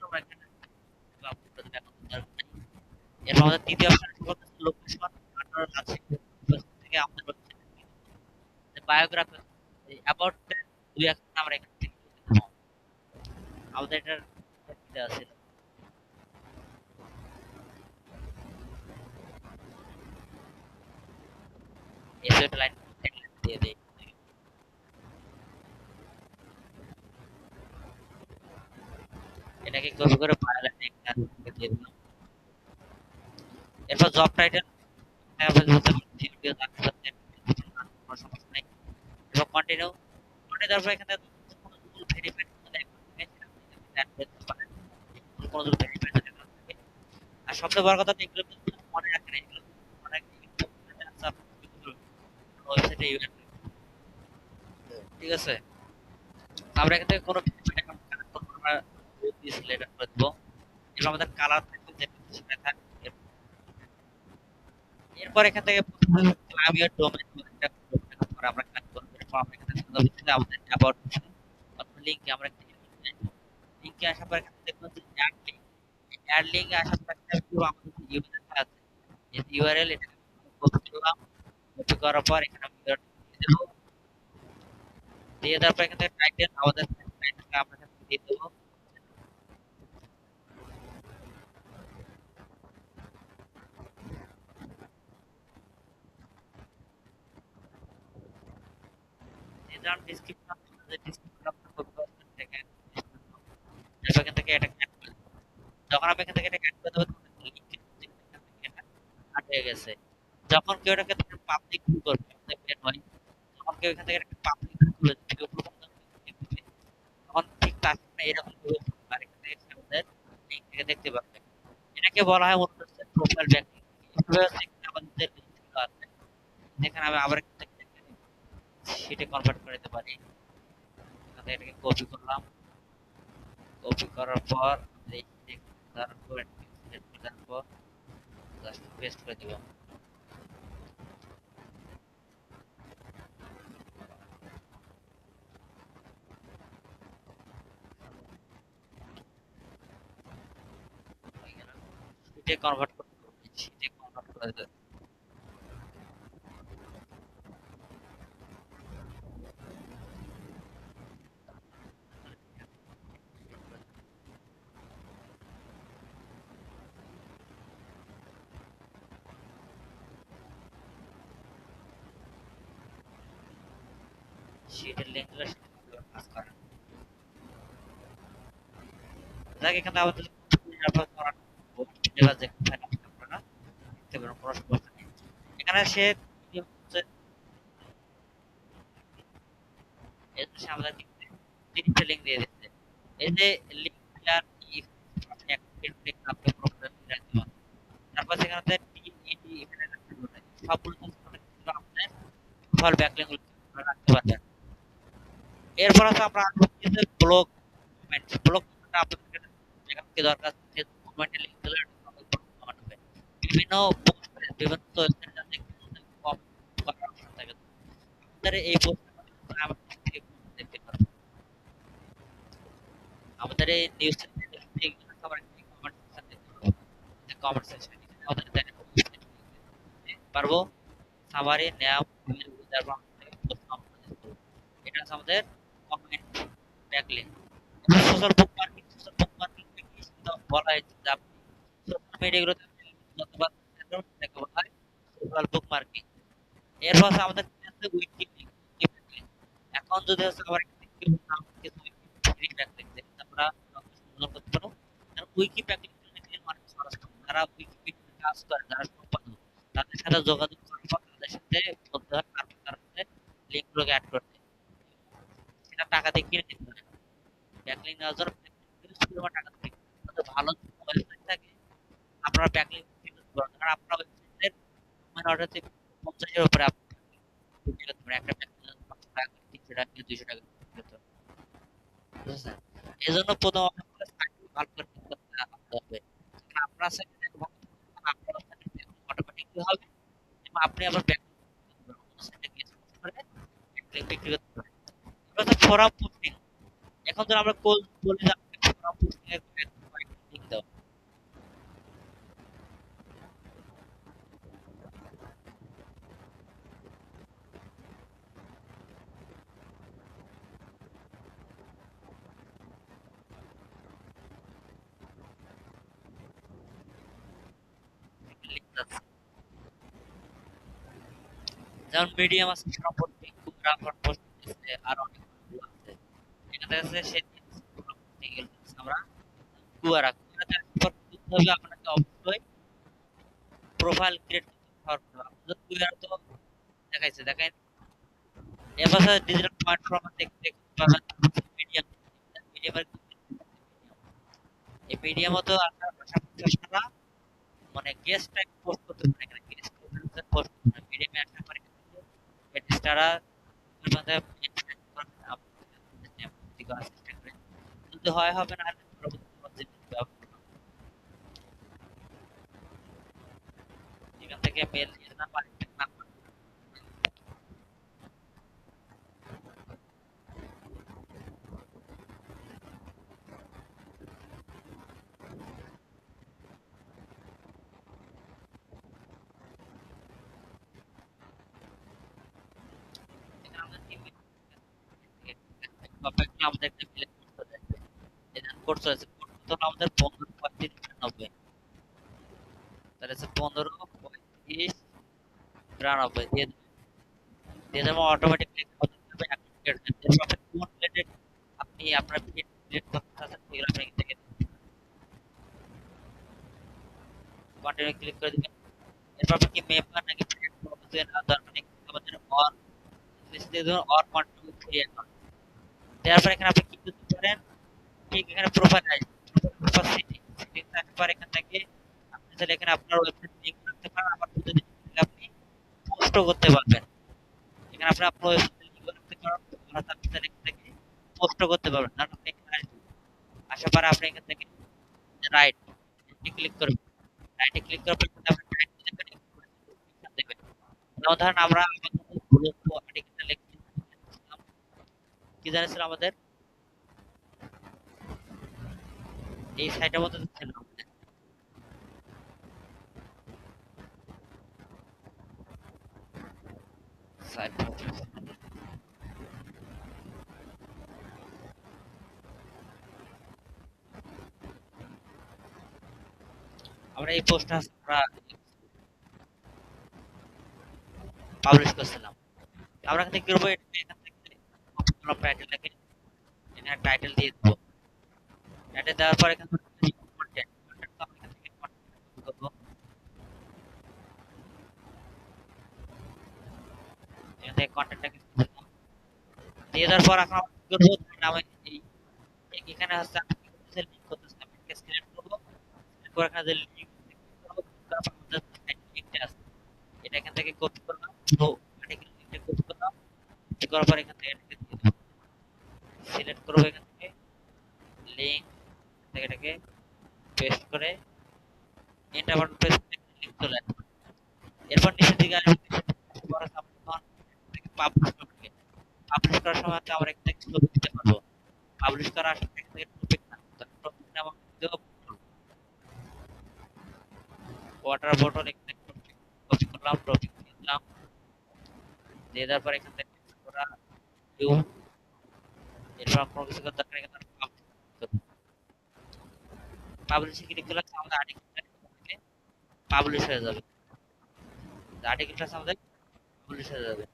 আমরা এখানে আপলোড করে দেব, এখন দরকার নেই। এরপর আমাদের তৃতীয় অপশন হচ্ছে লোকেশন আপনার আছে থেকে আমাদের ওয়েবসাইটে বায়োগ্রাফি অ্যাবাউট দুই একটা আমরা এখান থেকে দেব। আমাদের এটার দেওয়া ছিল এসএফ লাইন দিয়ে দেই। এটাকে কপি করে বায়ো লাইনে এখানে দিয়ে দিলাম। এরপর জব টাইটেল এভাবে বলতে পারি ভিডিও থাকতে পারে, কোনো সমস্যা নাই। এরপর কন্টিনিউ কন্টিনিউ দেওয়ার পর এখানে কোনো টুল ভেরিফাইড করতে অ্যাড করতে পারেন, কোনো টুল ভেরিফাইড করতে থাকে। আর সবচেয়ে বড় কথা এগুলো কিন্তু মনে রাখেন, এগুলো অনেক ইম্পর্টেন্ট আছে আপনার ওয়েবসাইটে ইউজ, ঠিক আছে? আমরা এখান থেকে কোনো ভেরিফাইড অ্যাকাউন্ট কানেক্ট করব, আমরা সিলেক্ট করে দেব। এরপর আমাদের কালার থাকবে যেটা সেটা থাকবে। এরপর এখান থেকে ক্লাব ইয়ার ডোমেইন একটা করে আমরা কানেক্ট করব। এরপর আমরা এখানে সুন্দর আমাদের অ্যাবাউট অথবা লিংকে আমরা লিংকে আসার পর এখানে দেখবেন যে অ্যাড লিংক, অ্যাড লিংক আসার পর একটা পুরো আমাদের যে ইউআরএল আছে, এই ইউআরএল এটা কপি করলাম। কপি করার পর এখানে আমি ইউআরএল দিয়ে দেব। দিয়ে দেওয়ার পর এখান থেকে টাইটেল আমাদের টাইটেলটা আমরা এখানে দিয়ে দেব। দিয়ে দিলাম ডেসক্রিপশন, যে ডিসক্রিপশন আপনার কপি করছেন দেখেন, তারপর এখান থেকে এটা অ্যাড করে দেব। যখন আমি এখান থেকে এটা অ্যাড করে দেবো তখন লিংক এখান থেকে এটা অ্যাড হয়ে গেছে। যখন কেউ এটাকে পাবলিক করবে আপনাদের বের হয়, যখন কেউ এখান থেকে একটা পাবলিক করবে ভিডিও প্রোফাইল দেখবে, তখন ঠিক তার সামনে এরকম করে আর এখান থেকে সে আমাদের লিংক থেকে দেখতে পারবে। এটাকে বলা হয় মূলত হচ্ছে প্রোফাইল ব্যাকলিং। এভাবে হচ্ছে এখানে আমাদের লিংকগুলো আছে, যেখানে আমি আবার এখান থেকে শিটে কনভার্ট করে দিতে পারি। এখান থেকে এটাকে কপি করলাম, কপি করার পর এই তারপর সিলেক্ট করে দেওয়ার পর জাস্ট পেস্ট করে দিব। হয়ে গেল। শিটে কনভার্ট করে দেব, শিটে কনভার্ট করে দেব। শিটের লিঙ্কগুলো শিটে কাজ করে। দেখ এখানে আমাদের ব্যবহার করা ভিডিও যে কোথায় আপনারা দেখতে পারেন, কোনো সমস্যা নেই। এখানে সে হচ্ছে এর সে আমাদের তিনটে লিঙ্ক দিয়ে দিচ্ছে। এই যে লিঙ্ক আর আপনি একটা লিঙ্ক আপনি প্রোফাইলে রাখতে পারেন। তারপর সেখানে টিইডি এখানে রাখতে পারেন। সবগুলো কিন্তু আপনি প্রোফাইল ব্যাকলিংক রাখতে পারবেন। এরপর আছে আমরা ব্লগ কমেন্ট। ব্লগ কমেন্ট আপনাদের যেখান থেকে দরকার সে কমেন্টে লিংক দিলে কমেন্ট হবে। বিভিন্ন পোস্ট বিভিন্ন ওয়েবসাইটে যাতে কমেন্ট করার অপশন থাকে। আমাদের এই পোস্টের মাধ্যমে আমরা থেকে দেখতে পারবো। আমাদের এই নিউজ থেকে সবার কমেন্ট সেকশন দেখতে পারবো। যে কমেন্ট সেকশন এখানে আমাদের দেখতে পারবো। সামারি নাম ইমেল তারপর আমাদের পোস্ট আপলোড করব। এটা হচ্ছে আমাদের কমেন্ট ব্যাকলিংক। সোশ্যাল বুক মার্কেটিং, সোশ্যাল বুক মার্কেটিং কি সেটা বলা হয় যে আপনি সোশ্যাল মিডিয়াগুলোতে যতবার সেটাকে বলা হয় সোশ্যাল বুক মার্কেটিং। এরপর আছে আমাদের আছে উইকিলিংক। এখন যদি হচ্ছে আবার কেউ নাম কিছু ফ্রি ব্যাকলিংক দেয় আমরা সংযোজন করতে পারবো। কারণ উইকি ব্যাকলিংক যদি অনেক খরচ করে, যারা উইকিপিডিয়া কাজ করে, যারা সম্পাদক, তাদের সাথে যোগাযোগ করার পর তাদের সাথে বলতে হয় তারপর তারা লিঙ্কগুলোকে অ্যাড করতে, সেটা টাকা দিয়ে কিনে নিতে হয়। ব্যাকলিং নেওয়ার জন্য শুধুমাত্র টাকা দিতে হয়। তো ভালো ওয়েবসাইট থাকে আপনারা ব্যাকলিং দিতে পারেন, কারণ আপনার ওয়েবসাইটের ডোমেইন অর্ডার থেকে 50 এর উপরে আপনি বিক্রি করতে পারেন। একটা ব্যাকলিং 500 টাকা, 300 টাকা, 200 টাকা বিক্রি করতে পারেন। বুঝছেন? এজন্য প্রথম আপনার সাইটটি ভালো করে ঠিক করতে হবে। কারণ আপনার সাইটে আপনার অটোমেটিকলি হবে এবং আপনি আবার ব্যাকলিং অন্য সাইটে গিয়ে সার্চ করে ব্যাকলিং বিক্রি করতে পারেন। এবার হচ্ছে ফোরাম পোস্টিং। এখন ধর আমরা বলি যে আপনি ফোরাম পোস্টিং এর কয়েকটা লিঙ্ক দাও। লিঙ্ক আছে যেমন মিডিয়াম আছে, ফোরাম পোস্টিং, গ্রাফার পোস্টিং আছে, আর অনেকগুলো আছে। এখানে আছে সে ফোরাম পোস্টিং এর আমরা কুয়ারা কুয়ারাতে আসার পর কি হবে, আপনাকে অবশ্যই প্রোফাইল ক্রিয়েট করতে হবে। আপনাদের কুয়ারা তো দেখাইছে দেখেন। এরপর ডিজিটাল প্ল্যাটফর্ম দেখতে পাবেন মিডিয়াম। মিডিয়ামের এই মিডিয়ামও তো আপনার পাশাপাশি আপনারা মানে গেস্ট টাইপ পোস্ট করতে পারেন। এখানে গেস্ট পোস্ট করতে পারেন মিডিয়ামে আসার পরে তারা মধ্যে যদি হয় হবে না হলে পরবর্তী পর্যায়ে ব্যবহার করবেন। এখান থেকে মেল দিয়ে না পারি নাম্বার এখানে আমাদের ইমেল কপি আমাদের একটা মেল করতে দেবে। এটা কোড চলেছে, কোড তো আমাদের 15 35 93 তাহলে হচ্ছে 15 35 93 দিয়ে দিয়ে দেবো। অটোমেটিকলি কোন আপনার ফিড ক্রিয়েট করতে চাচ্ছেন সেগুলো আপনি এখান থেকে কন্টিনিউ ক্লিক করে দিবেন। এরপর আপনি কি মেম্বার নাকি ফ্রেন্ড করবেন আর দরকার নেই আমাদের অর লিস্ট দিয়ে দেবেন অর কন্টিনিউ ক্রিয়েট করেন। দেওয়ার পর এখানে আপনি কি করতে পারেন ঠিক এখানে প্রোফাইল আসবে প্রোফাইল সেটিং থাকতে পারে এখান থেকে আপনি চাইলে এখানে আপনার ওয়েবসাইট লিংক রাখতে পারেন আবার প্রতিদিন আপনি পোস্টও করতে পারবেন। এখানে আপনি আপনার ওয়েবসাইট লিংক রাখতে পারেন আর আপনি চাইলে এখান থেকে পোস্টও করতে পারবেন। আর আপনি এখানে আসবেন আসার পরে আপনি এখান থেকে রাইট ক্লিক করবেন। রাইটে ক্লিক করার পর আপনি টাইটেল দেবেন দেবেন। যেমন ধরেন আমরা আমাদের গুরুত্ব আর্টিকেল লিখছিলাম কি জানিয়েছিল আমাদের এই সাইটের মধ্যে ছিল আমাদের সাইট আমরা এই পোস্টটা আমরা পাবলিশ করছিলাম। আমরা এখান থেকে কি করবো এখান থেকে টাইটেলটাকে এখানে টাইটেল দিয়ে দেবো। টাইটেল দেওয়ার পর এখান থেকে কন্টেন্ট কন্টেন্ট আমরা এখান থেকে কন্টেন্ট করবো। এখান থেকে কন্টেন্টটাকে দিয়ে দেওয়ার পর এখন আমরা কি করবো আমি এই এখানে হচ্ছে আমি কি করতেছি লিংক করতেছি আমি এটাকে সিলেক্ট করবো সিলেক্ট করে এখানে যে লিংক করবো তারপর আমাদের লিংকটা আছে এটা এখান থেকে কপি করলাম পুরো আর্টিকেল লিংকটা কপি করলাম কপি করার পর এখান থেকে এটাকে দিয়ে দেবো সিলেক্ট করবো এখান থেকে লিংক থেকে এটাকে পেস্ট করে এন্টার বাটন প্রেস করে লিংক চলে আসবে। এরপর নিচের দিকে আসবে বড় সাবটন থেকে পাবলিশ করবে পাবলিশ করার সময় তো আমরা একটা ছবি দিতে পারবো পাবলিশ করার আগে থেকে টপিক না টপিক নাম দেব ওয়াটার বটল এখানে কপি করলাম টপিক দিলাম দিয়ে দেওয়ার পর এখান থেকে ওরা ভিউ এরপর কোনো কিছু করতে দরকার এখানে পাবলিশে ক্লিক করলে আমাদের আর্টিকেলটা পাবলিশ হয়ে যাবে আর্টিকেলটা আমাদের পাবলিশ হয়ে যাবে।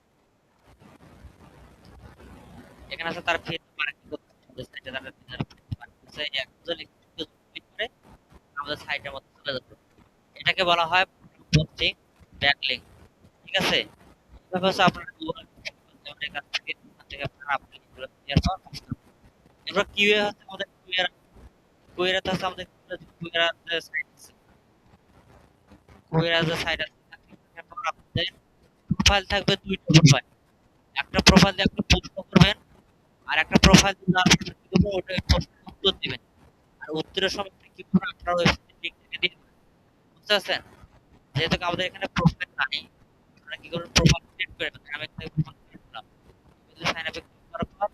এখানে আছে তার ফিড মার্কেটিং করতে হবে সাইটে তারা ডিজাইন করতে পারে সেই একজন একটু ক্লিক করে আমাদের সাইটের মধ্যে চলে যাবে। এটাকে বলা হয় পোস্টিং ব্যাকলিংক ঠিক আছে। এভাবে হচ্ছে আপনারা গুগল যেমন এখান থেকে আপনারা আপনি এরপর এরপর কিউএ হচ্ছে আমাদের কুয়েরা তো হচ্ছে আমাদের কুয়েরা সাইট আছে কুয়েরা যে সাইট আছে এরপর আপনাদের প্রোফাইল থাকবে দুইটা প্রোফাইল একটা প্রোফাইল দিয়ে আপনি পোস্ট করবেন আর একটা প্রোফাইল দিয়ে আপনি কি করবেন ওটা পোস্ট উত্তর দিবেন আর উত্তরের সময় আপনি কি করবেন আপনার ওয়েবসাইট লিংক থেকে দিয়ে দিবেন বুঝতে পারছেন। যেহেতু আমাদের এখানে প্রোফাইল নাই আমরা কি করব প্রোফাইল ক্রিয়েট করে দেব আমি একটা প্রোফাইল ক্রিয়েট করলাম কিন্তু সাইন আপে ক্লিক করার পর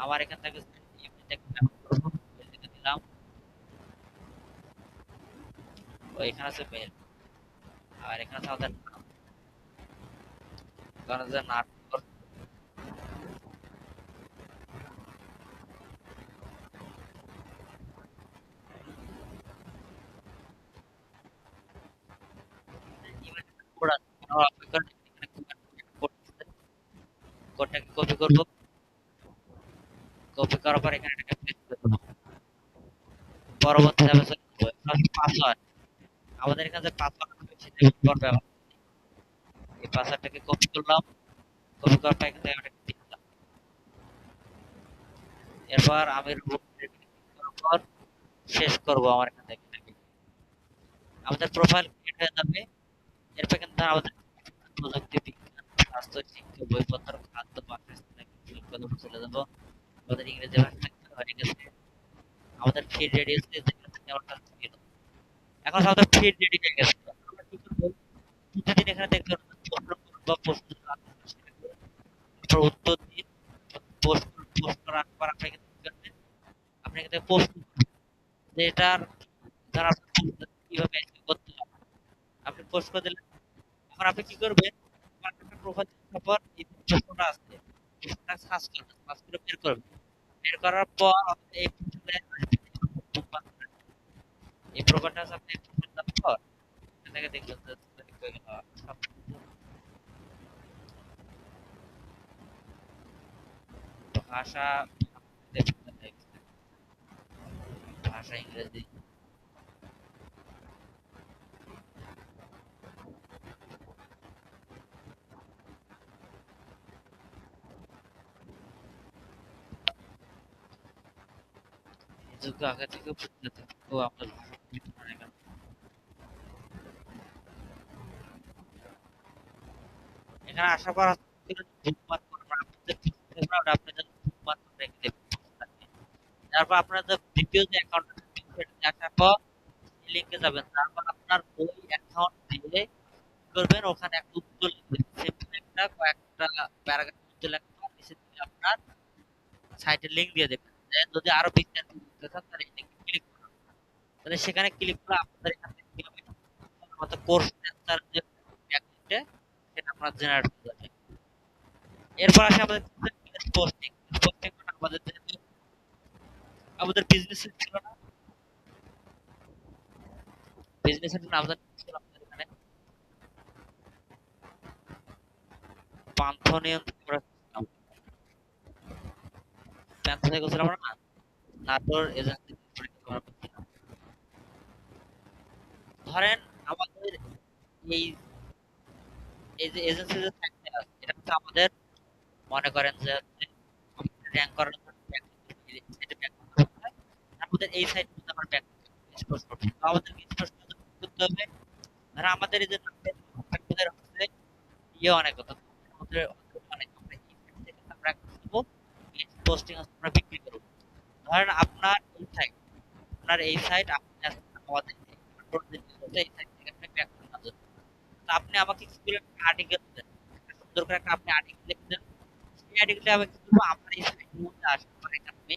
আমার এখান থেকে ইমেলটা ব্যবহার করব মেল দিলাম ও এখানে আছে মেল আর এখানে আছে আমাদের নাম কারণ যে নাম ইমেল কোড আছে আমরা অপেক্ষা এখানে কোড কোডটাকে কপি করব কপি করার পর এখানে এটাকে পেস্ট করে দেব পরবর্তী ধাপে চলে যাব পাসওয়ার্ড আমাদের এখানে যে পাসওয়ার্ড আছে সেটা ব্যবহার এই পাসওয়ার্ডটাকে কপি করলাম কপি করার পর এখান থেকে এটাকে দিয়ে দিলাম এরপর আমি করার পর শেষ করব আমার এখান থেকে আমাদের প্রোফাইল ক্রিয়েট হয়ে যাবে এরপর কিন্তু আমাদের প্রযুক্তি বিজ্ঞান স্বাস্থ্য শিক্ষা বইপত্র খাদ্য পাঠ্যপুস্তক চলে যাব আমাদের ইংরেজি ভাষা হয়ে গেছে আমাদের ফিড রেডি হচ্ছে যেখান থেকে আমার কাছে ছিল এখন আমাদের ফিড রেডি হয়ে গেছে আমরা কি করব প্রতিদিন এখানে দেখবেন প্রশ্ন বা প্রশ্ন তারপর উত্তর দিন পোস্ট পোস্ট করার পর আপনি কি করবেন আপনি এখানে পোস্ট যে এটার যারা কিভাবে করতে হবে আপনি পোস্ট করে দিলেন এখন আপনি কি করবেন আমার একটা প্রোফাইল তারপর এই প্রশ্নটা আছে প্রশ্নটা সার্চ করবেন সার্চ করে বের করবেন বের করার পর আপনি এই প্রোফাইলে এই প্রোফাইলটা আছে আপনি প্রোফাইল দেওয়ার পর এখানে দেখবেন যে সিলেক্ট হয়ে গেল সব ভাষা ভাষা ইংরেজি। এই যুগে আগে থেকে বুঝতে থাকতো আমাদের ভাষা বিদ্যমান এখানে। এখানে আসার পর বুকমার্ক করবেন আপনাদের আপনাদের বুকমার্ক রেখে দেবেন। তারপর আপনার যে দ্বিতীয় যে অ্যাকাউন্ট আসার পর লিঙ্কে যাবেন, তারপর আপনার ওই অ্যাকাউন্ট দিয়ে করবেন, ওখানে একটা উত্তর লিখবেন, সিম্পল একটা কয়েকটা প্যারাগ্রাফ উত্তর লেখা, নিচে দিয়ে আপনার সাইটের লিংক দিয়ে দেবেন। যদি আরো বিস্তারিত জানতে চান তাহলে এই লিংকে ক্লিক করুন। তাহলে সেখানে ক্লিক করে আপনাদের এখান থেকে কি হবে, আমাদের কোর্স তার যে ব্যাকলিংকটা সেটা আপনার জেনারেট হয়ে যাবে। এরপর আসে আমাদের পোস্টিং। পোস্টিং আমাদের যেহেতু আমাদের বিজনেস ছিল না, বিজনেসের জন্য আমাদের ছিল আমাদের এখানে পান্থনিয়ন আমরা প্যান্থনে গেছিলাম না, নাটোর এজেন্সি পরিকল্পনা করছিলাম। ধরেন আমাদের এই এই যে এজেন্সি যে থাকতে আছে এটা হচ্ছে আমাদের, মনে করেন যে র্যাঙ্ক করার জন্য সাইটে ব্যাক করতে হয়, আমাদের এই সাইট মধ্যে আমরা ব্যাক এক্সপোর্ট করব। তো আমাদের এক্সপোর্ট করতে হবে। ধর আমাদের এই যে আমাদের হচ্ছে ইয়ে অনেক কথা, আমাদের অনেক আমরা এই সাইট থেকে আমরা করব, পোস্টিং আমরা বিক্রি করব। ধরেন আপনার এই সাইট আপনি আমাদের এই সাইট থেকে আপনি ব্যাক করার জন্য, তো আপনি আমাকে কি বলেন, আর্টিকেল দেন, সুন্দর করে একটা আপনি আর্টিকেল লিখে দেন। সেই আর্টিকেলটা আমি কি করব, আমার এই সাইটের মধ্যে আসার পরে এখানে আমি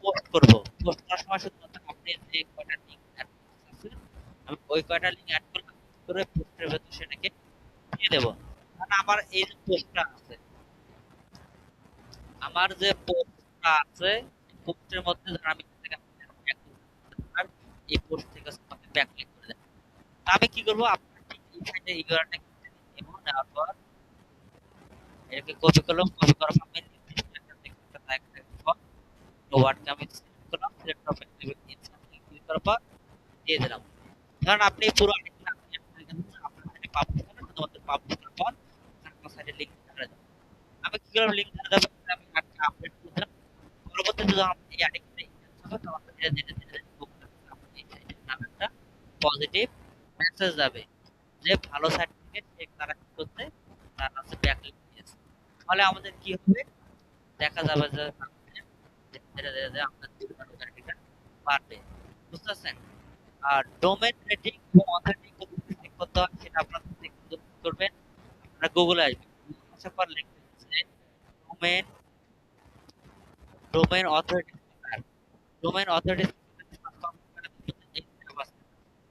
পোস্ট করব। পোস্ট করার সময় শুধুমাত্র আপনি যে কয়টা লিংক অ্যাড আছে আমি ওই কয়টা লিংক অ্যাড করে পোস্টের ভেতর সেটাকে দিয়ে দেব। কারণ আমার এই যে পোস্টটা আছে, আমার যে পোস্টটা আছে পোস্টের মধ্যে ধর আমি এখান থেকে আর এই পোস্ট থেকে আমাকে ব্যাকলিংক করে দেন। তা আমি কি করব, আপনার ঠিক এই সাইডে ইউআরএলটা এবং নেওয়ার পর এটাকে কপি করলাম, কপি করার পর আমি নির্দিষ্ট একটা একটা লাইক পর ওয়ার্ডকে আমি সিলেক্ট করলাম, সিলেক্ট করার পর ইনসার্ট ক্লিক করার পর দিয়ে দিলাম। ধরেন আপনি পুরো আর্টিকেল আপনি আপনার সাইটে পাবলিশ করেন, শুধুমাত্র পাবলিশ করার পর আপনার সাইটে লিংক ধরে যাবে। আমি কি করলাম, লিংক ধরে যাবে, আমি একটা আপডেট করে দিলাম। পরবর্তীতে যখন আমার এই আর্টিকেলটা ইনসার্ট হবে তখন ধীরে ধীরে ধীরে আপনার এই সাইটের নামে একটা পজিটিভ মেসেজ যাবে যে ভালো সার্টিফিকেট সে তারা কি করছে, তার হচ্ছে ব্যাকলিংক দিয়েছে। ফলে আমাদের কি হবে, দেখা যাবে যে ধীরে ধীরে ধীরে আমাদের লোকালিটিটা বাড়বে। বুঝতে পারছেন? আর ডোমেন রেটিং এবং অথেন্টিক চেক করতে হয়, সেটা আপনারা চেক করবেন। আপনারা গুগলে আসবেন, আসার পর লিখবেন যে domain domain authority, domain authority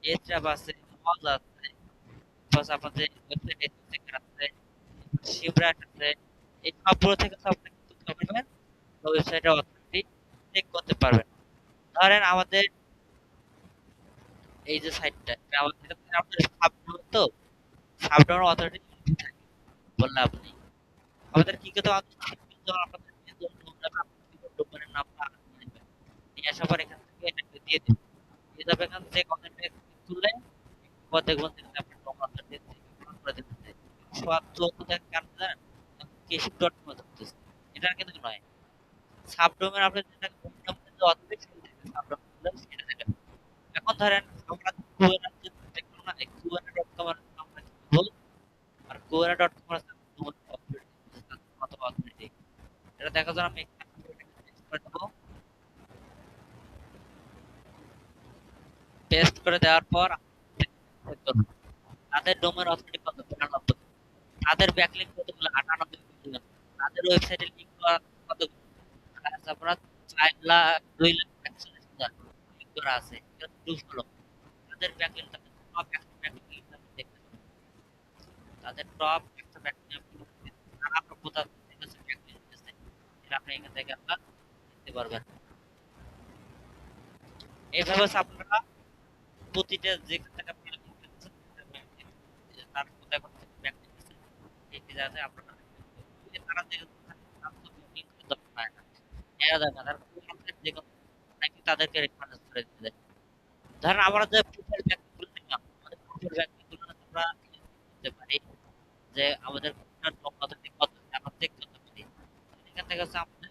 এজরাব আছে, মজ আছে, প্লাস আপনাদের ওয়েবসাইট এসএসএর আছে, শিবরাট আছে, এই সবগুলো থেকে সব আপনি কিন্তু কি করবেন, ওয়েবসাইটের অথরিটি চেক করতে পারবেন। ধরেন আমাদের এই যে সাইটটা এটা আমাদের সাবডোমেন, তো সাবডোমেন অথরিটি থাকে বললে আপনি আমাদের কি করতে হবে, যখন আপনাদের ডোমেনের নামটা নেবেন, নিয়ে আসার পর এখান থেকে এটা দিয়ে দিবেন, দিয়ে যাবে এখান থেকে কন্টেন্ট তুললে পর দেখবেন যে আপনি ডোমেন অথরিটি করে দিতে সব চলতে থাকে কেন জানেন, কেশিপ ডট কম ধরতেছে, এটা কিন্তু নয়। সাবডোমেন আপনি যেটা অথরিটি সাবডোমেন সেটা দেখেন। এখন ধরেন আমরা কুয়েনা দেখলাম না, এই কুয়েনা.com এর আমরা বল, আর কুয়েনা.com এর কত অথরিটি, এটা দেখা যায় আমি এখানে করে দেবো। পেস্ট করে দেওয়ার পর তাদের ডোমেন অথরিটি কত 92, তাদের ব্যাকলিংক কতগুলো 98 মিলিয়ন, তাদের ওয়েবসাইটে লিংক করা কত আপনার 4 লাখ 2 লাখ 41,000 লিংক করা আছে, এটা প্রুফ হলো তাদের ব্যাকলিংক, টপ একটা ব্যাকলিংক দেখতে পাবেন, তাদের টপ একটা ব্যাকলিংক তারা আপনার কোথা থেকে ব্যাকলিংক দিতেছে এটা আপনি এখান থেকে আপনারা দেখতে পারবেন। এইভাবে হচ্ছে আপনারা প্রতিটা যেখান থেকে আপনারা লিংক দিচ্ছেন তার কোথায় কোথায় ব্যাকলিংক দিচ্ছেন এই জায়গাতে আপনারা তারা যে লিংক করতে পারে না, এরা দেখা তার যে কোনো নাকি তাদেরকে রেফারেন্স করে দিতে। ধরেন আমরা যে প্রোফাইল ব্যাকলিংগুলো দিলাম, আমাদের প্রোফাইল ব্যাকলিংগুলো আমরা করতে পারি যে আমাদের কোনটার জব অথরিটি কত আমরা চেক করতে পারি। এখান থেকে হচ্ছে আমাদের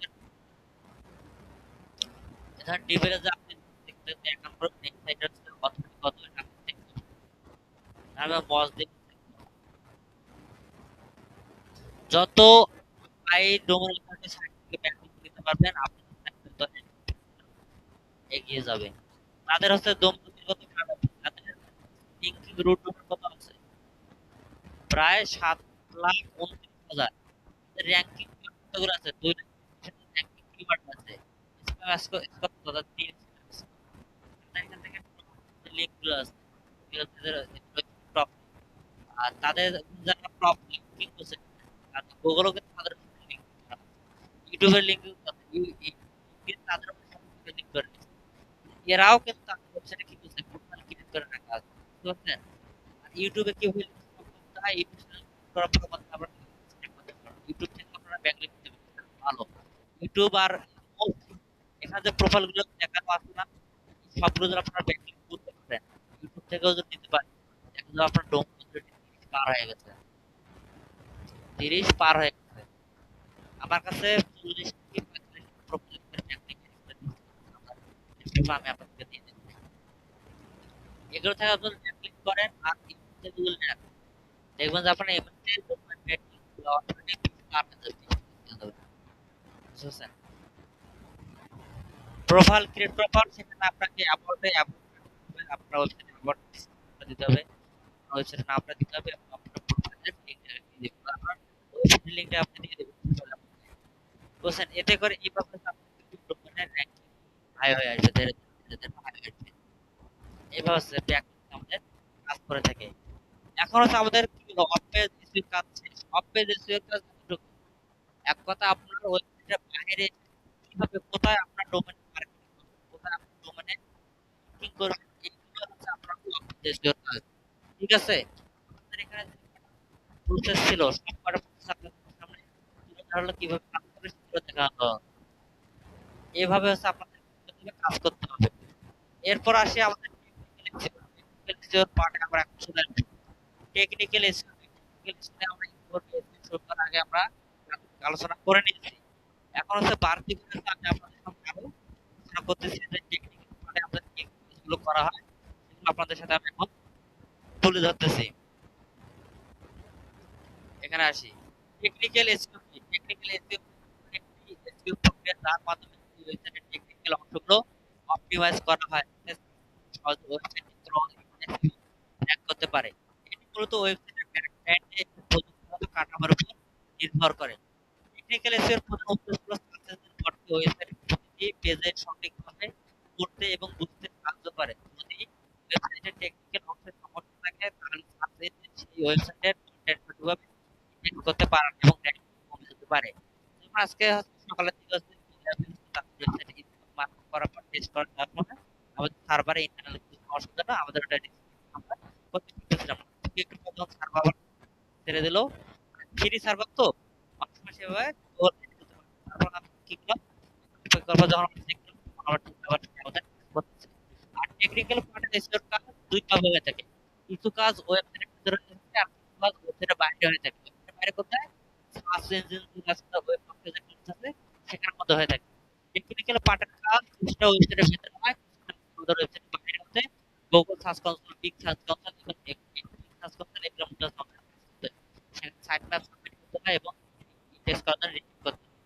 ধরেন ডিবেলে যে আপনি দেখতে অ্যাকাউন্ট করে নেক্সট সাইটের অথরিটি কত এটা আপনি চেক করতে পারেন। আমরা বস দিয়ে যত হাই ডোমেইন অথরিটি সাইট থেকে ব্যাকলিং দিতে পারবেন আপনার সাইট তত এগিয়ে যাবে। তাদের হচ্ছে ডোমেইন কত খারাপ, তাদের লিঙ্কিং রুট কত আছে প্রায় 7,29,000। র‍্যাঙ্কিং কতগুলো আছে 2 লাখ র‍্যাঙ্কিং কিওয়ার্ড আছে। স্প্যাম স্কোর কত 30 আছে। এখান থেকে লিঙ্কগুলো আছে এগুলো টপ। আর তাদের যারা টপ লিঙ্কিং করছে আর গুগলও কিন্তু তাদের লিঙ্ক ইউটিউবের লিঙ্ক তাদের লিঙ্ক করে দিচ্ছে। এরাও কিন্তু তাদের ওয়েবসাইটে কি করছে প্রোফাইল ক্রিয়েট করে রাখা আছে, বুঝতে পারছেন? আর ইউটিউবে কি হইল ইউটিউব চ্যানেল করার পর আমরা ইউটিউব থেকে আপনারা ব্যাকলিংক দিতে পারবেন ভালো। ইউটিউব আর এখানে যে প্রোফাইল গুলো দেখানো আছে না সবগুলো যদি আপনারা ব্যাকলিংক করতে পারেন ইউটিউব থেকেও যদি দিতে পারেন দেখা যাবে আপনার ডোম পার হয়ে গেছে, 30 পার হয়ে গেছে। আমার কাছে 40 থেকে 45 প্রোফাইল ব্যাকলিংক আমি আপনাকে দিয়ে দিচ্ছি। এগুলো থেকে আপনি ব্যাকলিংক করেন আর ইউটিউব থেকে গুগল নেন দেখবেন যে আপনার এমনিতে ব্যাকলিংক অটোমেটিক পার হয়ে যাবে, বুঝছেন? প্রোফাইল ক্রিয়েট করার পর সেখানে আপনাকে আপনার ওয়েবসাইটে অ্যাবাউট দিতে হবে, ওয়েবসাইটের নামটা দিতে হবে এবং আপনার প্রোফাইলের লিংকটা দিয়ে দিতে হবে। আপনার ওয়েবসাইটের লিংকটা আপনি দিয়ে দিবেন, বুঝছেন? এতে করে এইভাবে আপনার কিন্তু ডোমেইনের র‍্যাঙ্কিং হাই হয়ে আসবে, ধীরে ধীরে হাই হয়ে আসবে। এভাবে হচ্ছে ব্যাকলিংক আমাদের কাজ করে থাকে। এখন হচ্ছে আমাদের কি হলো অফ পেজ এসইও কাজ শেষ। অফ পেজ এসইও কাজ কতটুকু? এক কথা আপনার ওয়েবসাইটের বাইরে কিভাবে কোথায় আপনার ডোমেইন মার্কেটিং করবেন, কোথায় আপনার ডোমেইনে কি করবেন এগুলো হচ্ছে আপনার এসইও কাজ। ঠিক আছে? আমাদের এখানে প্রসেস ছিল সবকটা প্রসেস আপনাদের সামনে তুলে ধরা হলো কিভাবে কাজ করে সেগুলো দেখা হলো। এভাবে হচ্ছে আপনাদের কাজ করতে হবে। এরপর আসি আমাদের টেকনিক্যাল এসইও পার্টে আমরা এখন চলে আসবো। টেকনিক্যাল এসইও আমরা কি করব শুরু করার আগে আমরা আলোচনা করে নিয়েছি। এখন হচ্ছে বাড়তি করে আমি আপনাদের সামনে আরো আলোচনা করতেছি যে টেকনিক্যাল পার্টে আমাদের কি কাজগুলো করা হয় সেগুলো আপনাদের সাথে আমি এখন তুলে ধরতেছি। এখানে আসি টেকনিক্যাল এসইও কি? টেকনিক্যাল এসইও একটি এসইও প্রক্রিয়া যার মাধ্যমে ওয়েবসাইটের টেকনিক্যাল অংশগুলো অপটিমাইজ করা হয় সহজ ওয়েবসাইট ক্রল ট্র্যাক করতে পারে। এটি মূলত ওয়েবসাইটের ব্যাকএন্ডে একটি প্রযুক্তিগত কাঠামোর উপর নির্ভর করে। টেকনিক্যাল এসইও এর প্রধান উদ্দেশ্য হলো সার্চ ইঞ্জিন ভর্তি ওয়েবসাইটের প্রতিটি পেজে সঠিকভাবে পড়তে এবং বুঝতে সাহায্য করে। যদি ওয়েবসাইটের টেকনিক্যাল অংশের সমস্যা থাকে তাহলে সার্চ ইঞ্জিন সেই ওয়েবসাইটের কন্টেন্ট সঠিকভাবে ইন্ডেক্স করতে পারে এবং র্যাঙ্কিং কমে যেতে পারে। যেমন আজকে সকালের দিকে হচ্ছে ওয়েবসাইটে মার্ক করার পর টেস্ট করার কারণে আমাদের সার্ভারে ইন্টারনাল কিছু সমস্যার জন্য আমাদের ওটা আমরা করতে পারতেছিলাম না। একটু পর যখন সার্ভার ছেড়ে দিল ফ্রি সার্ভার তো অনেক সময় সেভাবে তারপর আমি কি করলাম তারপর যখন আমরা চেক করলাম তখন আবার ঠিক আবার আমাদের করতেছে। আর টেকনিক্যাল পার্টের এসইওর কাজ দুইটা ভাবে থাকে, কিছু কাজ ওয়েবসাইটের ভিতরে থাকে আর কিছু কাজ ওয়েবসাইটের বাইরে হয়ে থাকে। ওয়েবসাইটের বাইরে কোথায় সার্চ ইঞ্জিন যে কাজটা ওয়েব পেজের কাজ আছে সেখানের মধ্যে হয়ে থাকে। টেকনিক্যাল পার্টের কাজ কিছুটা ওয়েবসাইটের ভিতরে হয় কিছুটা আমাদের ওয়েবসাইটের বাইরে হতে Google search console big search console এবং সার্চ কনসোল এগুলোর মধ্যে আমাদের কাজ করতে হয়। সেখানে সাইট ম্যাপ সাবমিট করতে হয় এবং ইন্ডেক্স করার জন্য রিভিউ করতে হয়।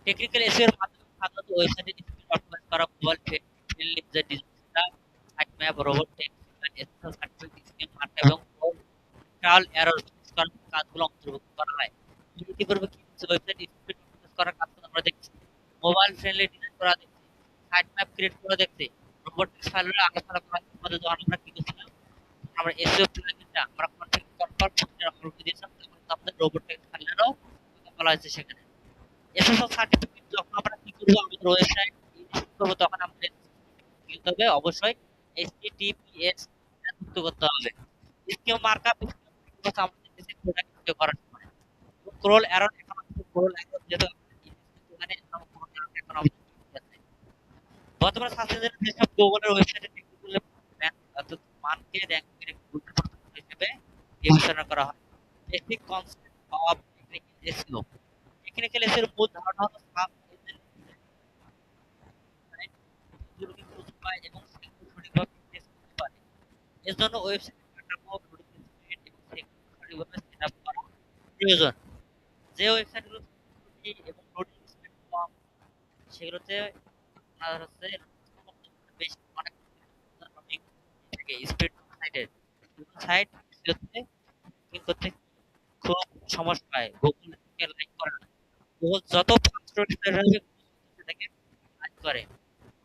টেকনিক্যাল এসইও এর মাধ্যমে সাধারণত ওয়েবসাইটে স্পিড অপটিমাইজ করা মোবাইল ফ্রেন্ডলি যে design site map robot text SSL certificate schema mark এবং ট্রায়াল এরর ফিক্স করার কাজগুলো অন্তর্ভুক্ত করা হয়। ইতিপূর্বে কি ওয়েবসাইট স্পিড অপটিমাইজ করার কাজ আমরা দেখছি, মোবাইল ফ্রেন্ডলি ডিজাইন করা দেখছি, সাইট ম্যাপ ক্রিয়েট করা দেখছি, রোবট টেক্সট ফাইলের আলোচনা করার মধ্যে যখন আমরা কি করছিলাম আমরা এসইও প্লাগইনটা আমরা কনফিগার করার পর পোস্টের আপলোড করে দিয়েছিলাম তখন আমাদের রোবট টেক্সট ফাইলেরও কথা বলা হয়েছে সেখানে। এসএসএল সার্টিফিকেট যখন আমরা কি করব আমাদের ওয়েবসাইট ইনস্টল করব তখন আমাদের কি করতে হবে অবশ্যই এইচটিটিপিএস যুক্ত করতে হবে। স্কিম মার্কআপ কথা আমাদের বেসিক প্রোডাক্ট ভিডিও করার সময় স্ক্রল এরর এখন স্ক্রল এরর যেটা মানে এখন আমাদের বর্তমানে সার্চ ইঞ্জিনে যেসব গুগলের ওয়েবসাইটে টেকনিক্যাল অর্থাৎ মানকে র্যাঙ্কিং এর গুরুত্বপূর্ণ হিসেবে বিবেচনা করা হয়। Basic concept of technical SEO. Technical SEO এর মূল ধারণা হলো সার্চ ইঞ্জিন গুলোকে খুঁজে পায় এবং সেগুলো সঠিকভাবে ইন্ডেক্স করতে পারে। এর জন্য ওয়েবসাইটের কাঠামো, লোডিং স্পিড এবং সেগুলো সঠিকভাবে সেট আপ করা প্রয়োজন। যে ওয়েবসাইটগুলো এবং লোডিং স্পিড কম সেগুলোতে আপনার হচ্ছে বেশি অনেক লোডিং থাকে স্পিড সাইটের সাইট সেগুলোতে লিঙ্ক করতে খুব সমস্যা হয়। গুগল থেকে লাইক করে না। গুগল যত ফাস্ট ওয়েবসাইট হবে সেটাকে লাইক করে।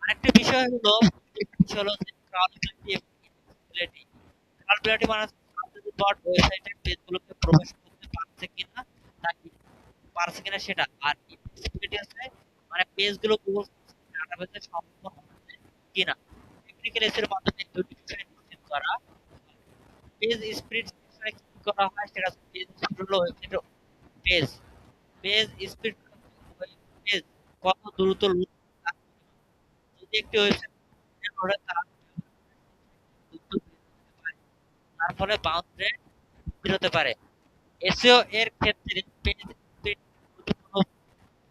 আরেকটা বিষয় হলো যে ক্রাউডবিলিটি এবং ইনভিজিবিলিটি। ক্রাউডবিলিটি মানে হচ্ছে আপনি বট ওয়েবসাইটের পেজগুলোকে প্রবেশ করতে পারছে কিনা সেটা। আর ইনভিজিবিলিটি আছে মানে পেজগুলো গুগল ডাটাবেসে সম্পূর্ণ হচ্ছে কিনা। টেকনিক্যাল এর মাধ্যমে দুটি বিষয় নিশ্চিত করা। পেজ স্পিড সেকশনে কি করা হয় সেটা হচ্ছে পেজ স্পিড হলো ওয়েবসাইটের পেজ পেজ স্পিড পেজ কত দ্রুত লোড। যদি একটি ওয়েবসাইট লোডে তার ফলে বাউন্স রেট বৃদ্ধি হতে পারে। এসইও এর ক্ষেত্রে পেজ স্পিড গুরুত্বপূর্ণ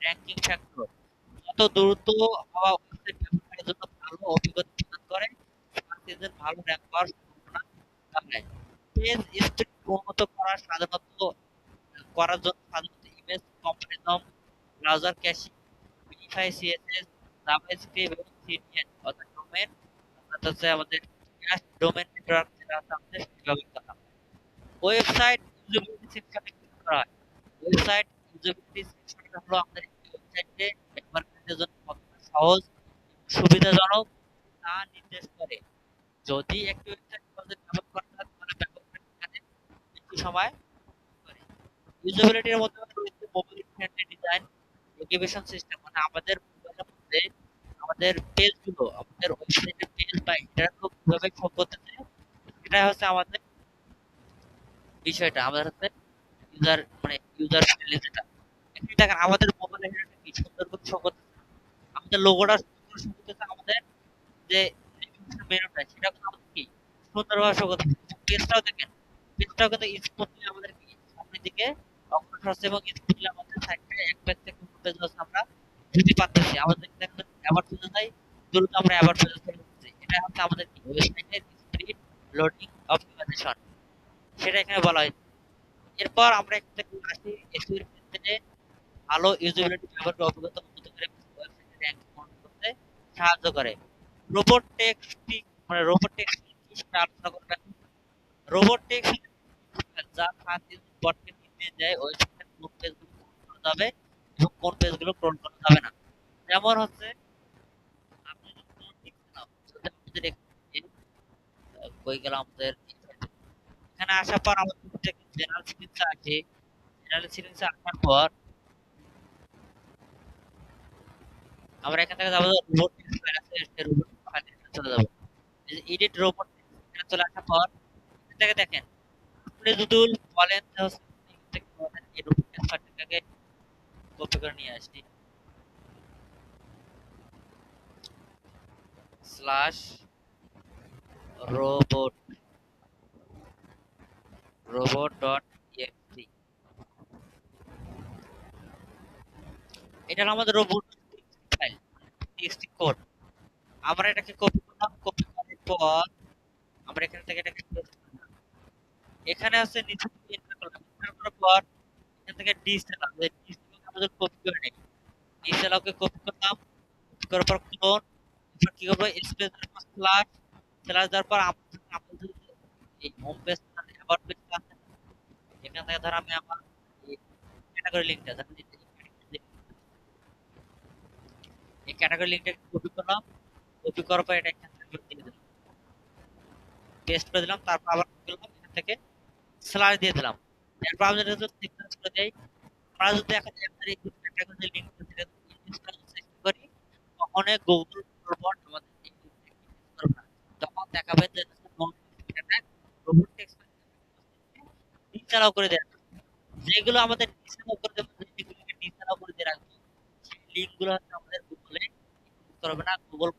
র‍্যাঙ্কিং ফ্যাক্টর। যত দ্রুত হওয়া ওয়েবসাইট ব্যবহারের জন্য ভালো অভিজ্ঞতা প্রদান করে, সার্চ ইঞ্জিন ভালো র‍্যাঙ্ক পাওয়ার সম্ভাবনা বাড়ায়। পেজ স্পিড উন্নত করার জন্য সাধারণত image compression, browser caching, minify CSS, JavaScript এবং সিডিএন অর্থাৎ ডোমেন অর্থাৎ হচ্ছে আমাদের ক্যাশ ডোমেন নেটওয়ার্ক যেটা আছে আমাদের সেটা ব্যবহার করা হয়। ওয়েবসাইট ইউজেবিলিটি সেকশনে ক্লিক করা হয়। ওয়েবসাইট ইউজেবিলিটি সেকশনটা হলো আমাদের ওয়েবসাইটে ব্যবহারকারীদের জন্য কতটা সহজ এবং সুবিধাজনক তা নির্দেশ করে। যদি একটি ওয়েবসাইট সহজে ব্যবহার করা হয় তাহলে ব্যবহারকারী এখানে বেশি সময় করে। ইউজেবিলিটির মধ্যে রয়েছে mobile friendly design, navigation system মানে আমাদের মোবাইলের মধ্যে আমাদের পেজগুলো আমাদের ওয়েবসাইটের পেজ বা ইন্টারনেট কিভাবে শো করতেছে এটা হচ্ছে আমাদের বিষয়টা। আমাদের হচ্ছে ইউজার ফ্রেন্ডলি যেটা। এখানে দেখেন আমাদের মোবাইলে এটা কি সুন্দর করে শো করতেছে। আমাদের লোগোটা সুন্দর করে শো করতেছে। আমাদের যে মেনুটা সেটা কিন্তু আমাদের কি সুন্দরভাবে শো করতেছে। পেজটাও দেখেন পেজটাও কিন্তু স্মুথলি আমাদের কি সামনের দিকে অগ্রসর হচ্ছে এবং স্মুথলি আমাদের সাইটটা এক পেজ থেকে অন্য পেজ হচ্ছে আমরা যেতে পারতেছি। আমাদের দেখেন আবার চলে যাই দ্রুত আমরা আবার চলে যাচ্ছি। এটা হচ্ছে আমাদের কি ওয়েবসাইটের স্পিড লোডিং অপটিমাইজেশন সেটা এখানে বলা হয়েছে। এরপর আমরা এখান থেকে আসি এসইও এর ক্ষেত্রে ভালো ইউজেবিলিটি ব্যবহার করে অভিজ্ঞতা উন্নত করে ওয়েবসাইটে র‍্যাঙ্কিং উন্নত করতে সাহায্য করে। রোবট টেক্সটিং মানে রোবট টেক্সটিং কি সেটা আলোচনা করবেন। রোবট টেক্সট যা সার্চ ইঞ্জিন বটকে নির্দেশ দেয় ওয়েবসাইটের কোন পেজগুলো ক্রল করা যাবে এবং কোন পেজগুলো ক্রল করা যাবে না। যেমন হচ্ছে আপনি যদি কোনো টেক্সট নাও যদি আমাদের এখানে কই গেল আমাদের এখানে আসার পর আমাদের জেনারেল সেটিংসে আসি। জেনারেল সেটিংসে আসার পর আমরা এখান থেকে যাবো রোবট টেক্সট ফাইল আছে সেই রোবট ফাইলে চলে যাবো। এই যে এডিট রোবট এখানে চলে আসার পর এখান থেকে দেখেন আপনি যদি বলেন যে হচ্ছে এখান থেকে বলেন এই রোবট টেক্সট ফাইলটাকে কপি করে নিয়ে আসি slash robot robot dot exe এটা হলো আমাদের রোবট ফাইল টেক্সট কোড। আমরা এটাকে কপি করলাম কপি করার পর আমরা এখান থেকে এটাকে পেস্ট করলাম। এখানে আছে নিচে থেকে এন্টার করলাম। এন্টার করার পর এখান থেকে ডিসেলার আমাদের কপি করে নেই। ডিসেলারকে কপি করলাম কপি করার পর ক্লোন এরপর কি করব স্পেস দেওয়ার পর স্ল্যাশ দেওয়ার পর আমাদের এই হোম পেজ অ্যাবাউট পেজ আছে এখান থেকে ধর আমি আমার এই ক্যাটাগরি লিংকটা এই ক্যাটাগরি লিংকটা কপি করলাম কপি করার পর এটা এখান থেকে দিয়ে দিলাম পেস্ট করে দিলাম। তারপর আবার কি করলাম এখান থেকে স্ল্যাশ দিয়ে দিলাম। এরপর আমি যদি সিকোয়েন্স করে দেই আমরা যদি এখন আমাদের এই ক্যাটাগরি লিংকটা যেটা ইনস্টল করি তখন গুগল রোবট আমাদের করবে না। তখন দেখাবে যে রোবট টেক্সট ডিসঅ্যালাউ করে দেয়। যেগুলো আমাদের ডিসঅ্যালাউ করে দেবে যেগুলোকে ডিসঅ্যালাউ করে দিয়ে রাখবে সেই লিংকগুলো হচ্ছে আমাদের গুগলে ইউজ করবে না। গুগল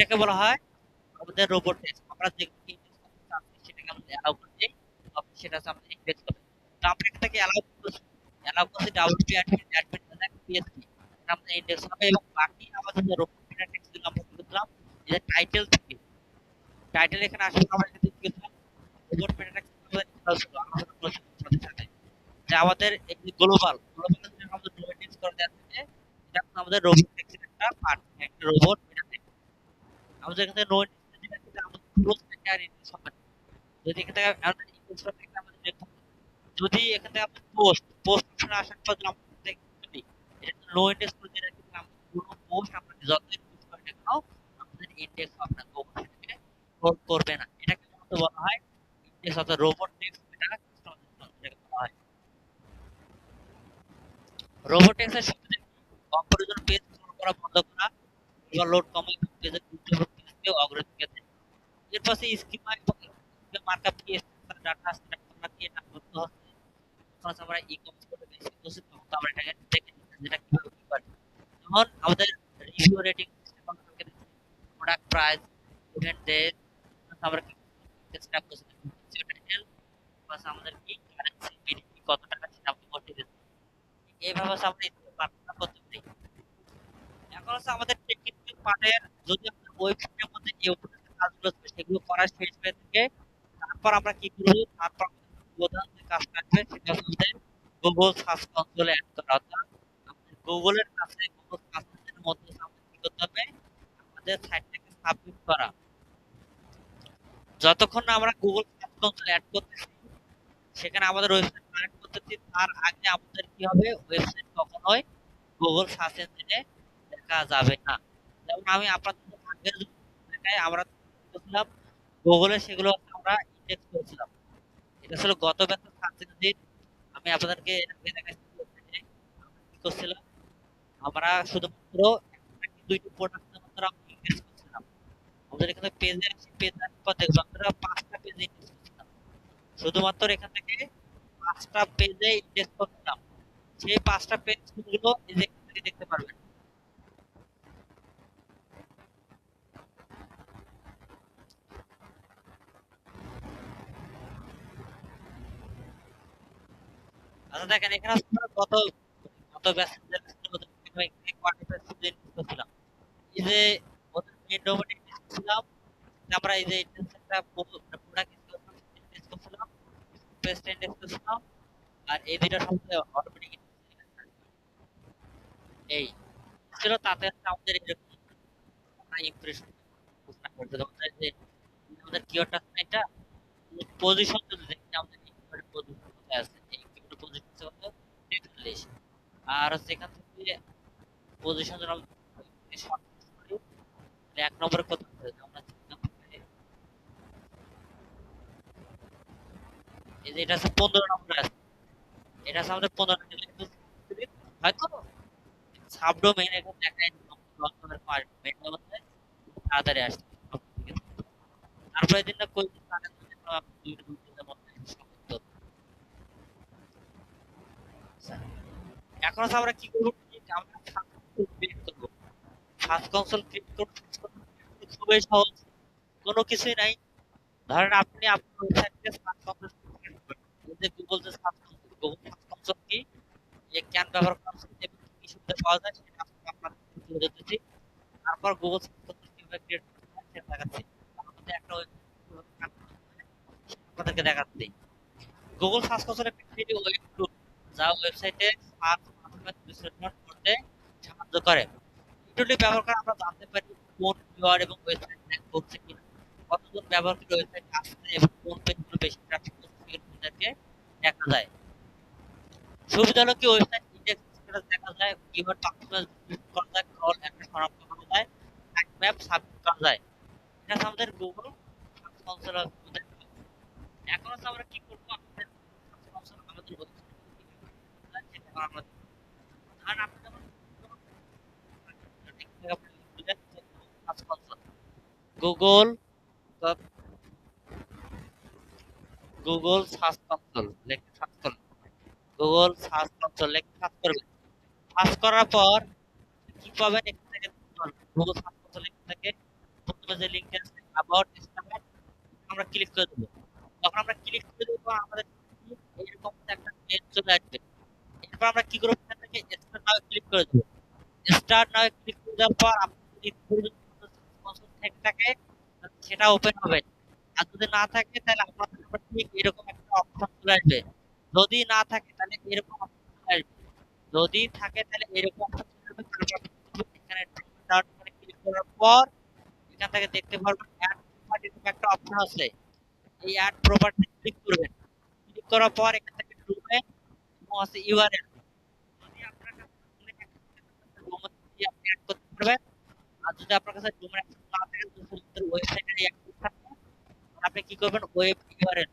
এটাকে বলা হয় আমাদের রোবট টেক্সট। আমরা যে ইনডেক্স করতে চাচ্ছি সেটাকে আমরা অ্যালাউ করে দেই, তখন সেটা হচ্ছে আমাদের ইনডেক্স হবে। তো আমরা এখান থেকে অ্যালাউ করছি WP অ্যাডমিন অ্যাডমিন PHP, এটা আমাদের ইনডেক্স হবে। এবং বাকি আমাদের যে রোবট মেটা টেক্সট গুলো আমরা কি করলাম, এই যে টাইটেল থেকে টাইটেল এখানে আসলে আমরা এখানে কি করলাম, রোবট মেটা টেক্সট আমাদের আলোচনা করেছিলাম সাথে সাথে যে আমাদের এই গ্লোবাল গ্লোবাল যেটা আমাদের ডোমেন টেক্সট করে দেওয়া থাকে, এটা হচ্ছে আমাদের রোবট টেক্সটের একটা পার্ট, একটা রোবট মেটা টেক্সট। আমাদের এখানে নো ইন্ডেক্স যেটা আছে আমাদের পুরো থেকে আর ইন্ডেক্স হবে না। যদি এখান থেকে আমাদের ইন্ডেক্স হবে এখানে আমাদের লিখতে হবে। যদি এখান থেকে আমাদের পোস্ট পোস্ট অপশনে আসার পর যদি আমরা দেখি এটা নো ইন্ডেক্স করে দিয়ে রাখি, তাহলে আমাদের পুরো পোস্ট আমরা যতই পোস্ট করি না কেন আমাদের ইন্ডেক্স হবে না, গুগল সেটাকে হোল্ড করবে না। এটাকে আমাদের বলা হয় ইন্ডেক্স অর্থাৎ রোবট টেক্সট মেটা টেক্সট যেটাকে বলা হয়। রোবট টেক্সটের সুবিধা কি? অপ্রয়োজনীয় পেজ স্ক্রল করা বন্ধ করা, ওভারলোড কমায় এবং পেজের গুরুত্বপূর্ণ পেজকে অগ্রাধিকার দেয়। এর পাশে স্কিমা এবং মার্কআপ কি স্ট্রাকচার ডাটা আছে, ডাটা আমরা কি এটা করতে হচ্ছে। যখন আমরা ই-কমার্স করতে বেশি করছি তখন তো আমরা এটাকে দেখে নিই যেটা কিভাবে কি করে। যেমন আমাদের রিভিউ রেটিং সিস্টেম সম্পর্কে দেখছি, প্রোডাক্ট প্রাইস, ইভেন্ট ডেট, আমরা কি স্ট্যাপ করছি, টাইটেল প্লাস আমাদের কি কারেন্সি বিডিপি কত টাকা সেটা আমরা বসিয়ে দিচ্ছি। এইভাবে হচ্ছে আমরা পার্থক্য করতে পারি। এখন হচ্ছে আমাদের টেকনিক্যাল পার্টের যদি আমাদের ওয়েবসাইটের মধ্যে এই উপরে কাজগুলো আছে সেগুলো করা শেষ হয়ে থাকে, তারপর আমরা কি করব, তারপর আমাদের প্রধান যে কাজটা আসবে সেটা হচ্ছে আমাদের গুগল সার্চ কনসোলে অ্যাড করা। অর্থাৎ আমাদের গুগলের কাছে গুগল সার্চ এর মধ্যে আমাদের কি করতে হবে, আমাদের সাইটটাকে সাবমিট করা। যতক্ষণ না আমরা গুগল সার্চ কনসোল অ্যাড করতেছি, সেখানে আমাদের ওয়েবসাইট কানেক্ট করতেছি, তার আগে আমাদের কি হবে, ওয়েবসাইট কখনোই গুগল সার্চ ইঞ্জিনে দেখা যাবে না। যেমন আমি আপনাদের আগের দেখায় আমরা করছিলাম গুগলে, সেগুলো আমরা ইন্ডেক্স করেছিলাম। এটা ছিল গত ব্যাচের সার্চ ইঞ্জিন। আমি আপনাদেরকে আগে দেখাচ্ছি যে আমরা কি করছিলাম, আমরা শুধুমাত্র একটা দুইটা প্রোডাক্ট মাত্র আমরা ইন্ডেক্স করছিলাম। আমাদের এখানে পেজে আসি, পেজ আসার পর দেখবো আমরা 5টা পেজ ইন্ডেক্স করছিলাম, শুধুমাত্র এখান থেকে 5টা পেজে ইন্ডেক্স করছিলাম। সেই 5টা পেজ গুলো এই যে এখান থেকে দেখতে পারবেন। আচ্ছা দেখেন এখানে হচ্ছে আমরা গত গত ব্যাচের যে ছিল ওদের থেকে এখানে কোয়ার্টার পেজ শুধু ইন্ডেক্স করছিলাম। এই যে ওদের মেইন ডোমেন ইন্ডেক্স করছিলাম, আমরা এই যে ইন্ডেক্সটা প্রোডাক্ট ইন্ডেক্স করছিলাম, পেজ ইন্ডেক্স করছিলাম, আর এই দুইটার সাথে অটোমেটিক এই ছিল। তাতে হচ্ছে আমাদের এরকম আমরা ইমপ্রেশন ঘোষণা করতে আমাদের যে আমাদের কিওয়ার্ডটা আছে না, এটা পজিশন যদি দেখি আমাদের কিওয়ার্ড পজিশন কোথায় আছে, এই কিওয়ার্ড পজিশন আছে কত 43। আর হচ্ছে এখান থেকে পজিশন যদি আমরা শর্ট করি তাহলে 1 নম্বরে কত আছে, আমরা 3 নম্বরে, এই যে এটা আছে 15 নম্বরে আছে, এটা আছে আমাদের 15 নম্বরে। কিন্তু হয়তো সাবডোমেইন এখানে দেখায় নম্বরের পার্ট মেইন নম্বরে তাড়াতাড়ি আসছে। তারপরে দিনটা কই আগে থেকে দুই দিনের মধ্যে সমাপ্ত। এখন হচ্ছে আমরা কি করবো, আমরা সার্চ কনসোল ক্রিয়েট করবো। সার্চ কনসোল ক্রিয়েট করতে খুবই সহজ, কোনো কিছুই নাই। ধরেন আপনি আপনার ওয়েবসাইটে সার্চ কনসোল ক্রিয়েট করবেন, এই যে গুগল যে search console, Google search console কি এ ক্যান ব্যবহার করা এবং কি সুবিধা পাওয়া যায় সেটা আপনাদের তুলে ধরতেছি। তারপর গুগল সার্চ কনসোল কিভাবে ক্রিয়েট করতে হয় সেটা দেখাচ্ছি। আমাদের একটা আপনাদেরকে দেখাচ্ছি। গুগল সার্চ কনসোল একটা ফ্রি ওয়েব টুল যা ওয়েবসাইটে সার্চ পারফরম্যান্স বিশ্লেষণ করতে সাহায্য করে। এই টুলটি ব্যবহার করে আমরা জানতে পারি কোন কিওয়ার্ড এবং ওয়েবসাইট র্যাঙ্ক করছে কিনা, কতজন ব্যবহারকারী ওয়েবসাইট আসছে এবং কোন পেজগুলো বেশি ট্রাফিক করছে সেগুলো আমাদেরকে দেখা যায়। সুবিধা হলো কি ওয়েবসাইট ইন্ডেক্স স্ট্যাটাস দেখা যায়, কিওয়ার্ড পারফরম্যান্স বিশ্লেষণ করা যায়, ক্রল একটা শনাক্ত করা যায়, সাইট ম্যাপ সাবমিট করা যায়। এটা হচ্ছে আমাদের গুগল সার্চ কনসোল। এখন হচ্ছে আমরা কি করবো, আমাদের সার্চ কনসোল আমাদের ওয়েবসাইট যেটা আমরা ধরেন আপনি যখন গুগল গুগল সার্চ কনসোল লেখে সার্চ করবেন, গুগল সার্চ কনসোল লেখে সার্চ করবেন। সার্চ করার পর কি পাবেন, এখান থেকে গুগল সার্চ কনসোল এখান থেকে যে লিংক আছে অ্যাবাউট স্টার্ট, আমরা ক্লিক করে দেবো। যখন আমরা ক্লিক করে দেবো আমাদের এরকম একটা পেজ চলে আসবে। এরপর আমরা কি করবো, এখান থেকে স্টার্ট নাও ক্লিক করে দেবো। স্টার্ট নাও ক্লিক করে দেওয়ার পর আপনি যদি স্পন্সর থেকে থাকে সেটা ওপেন হবে, আর যদি না থাকে তাহলে আপনাদের উপর ঠিক এরকম একটা অপশন চলে আসবে। যদি না থাকে তাহলে এরকম অপশন চলে আসবে, যদি থাকে তাহলে এরকম অপশন চলে আসবে। তারপর আপনি এখানে ডাউন করে ক্লিক করার পর এখান থেকে দেখতে পারবেন অ্যাড প্রপার্টি একটা অপশন আছে। এই অ্যাড প্রপার্টি ক্লিক করবেন। ক্লিক করার পর এখান থেকে ডোমেইন এবং আছে ইউআরএল, যদি আপনার কাছে ডোমেইন দিয়ে আপনি অ্যাড করতে পারবেন। আর যদি আপনার কাছে ডোমেইন না থাকে শুধুমাত্র ওয়েবসাইটের অ্যাক্সেস থাকে, আপনি কি করবেন, ওয়েব ইউআরএল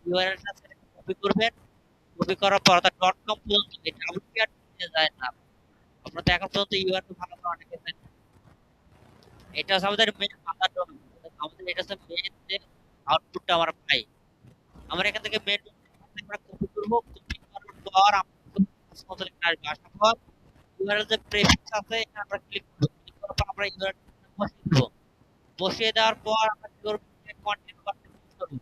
ইউআরএলটা কপি করবেন। কপি করার পর অর্থাৎ ডট কম পর্যন্ত এই ডাব্লিউপি আর নিয়ে যায় না, আমরা তো এখন পর্যন্ত ইউআরএল ভালো করে অনেকে জানি। এটা হচ্ছে আমাদের মেন মাদার ডোমেইন, আমাদের এটা হচ্ছে মেন যে আউটপুটটা আমরা পাই। আমরা এখান থেকে মেন আমরা কপি করব। কপি করার পর আমরা আসবে, আসার পর ইউআরএল যে প্রেফিক্স আছে এখানে আমরা ক্লিক করব। ক্লিক করার পর আমরা ইউআরএল বসিয়ে দেব। বসিয়ে দেওয়ার পর আমরা কি করব, কন্টিনিউ বাটনে ক্লিক করব।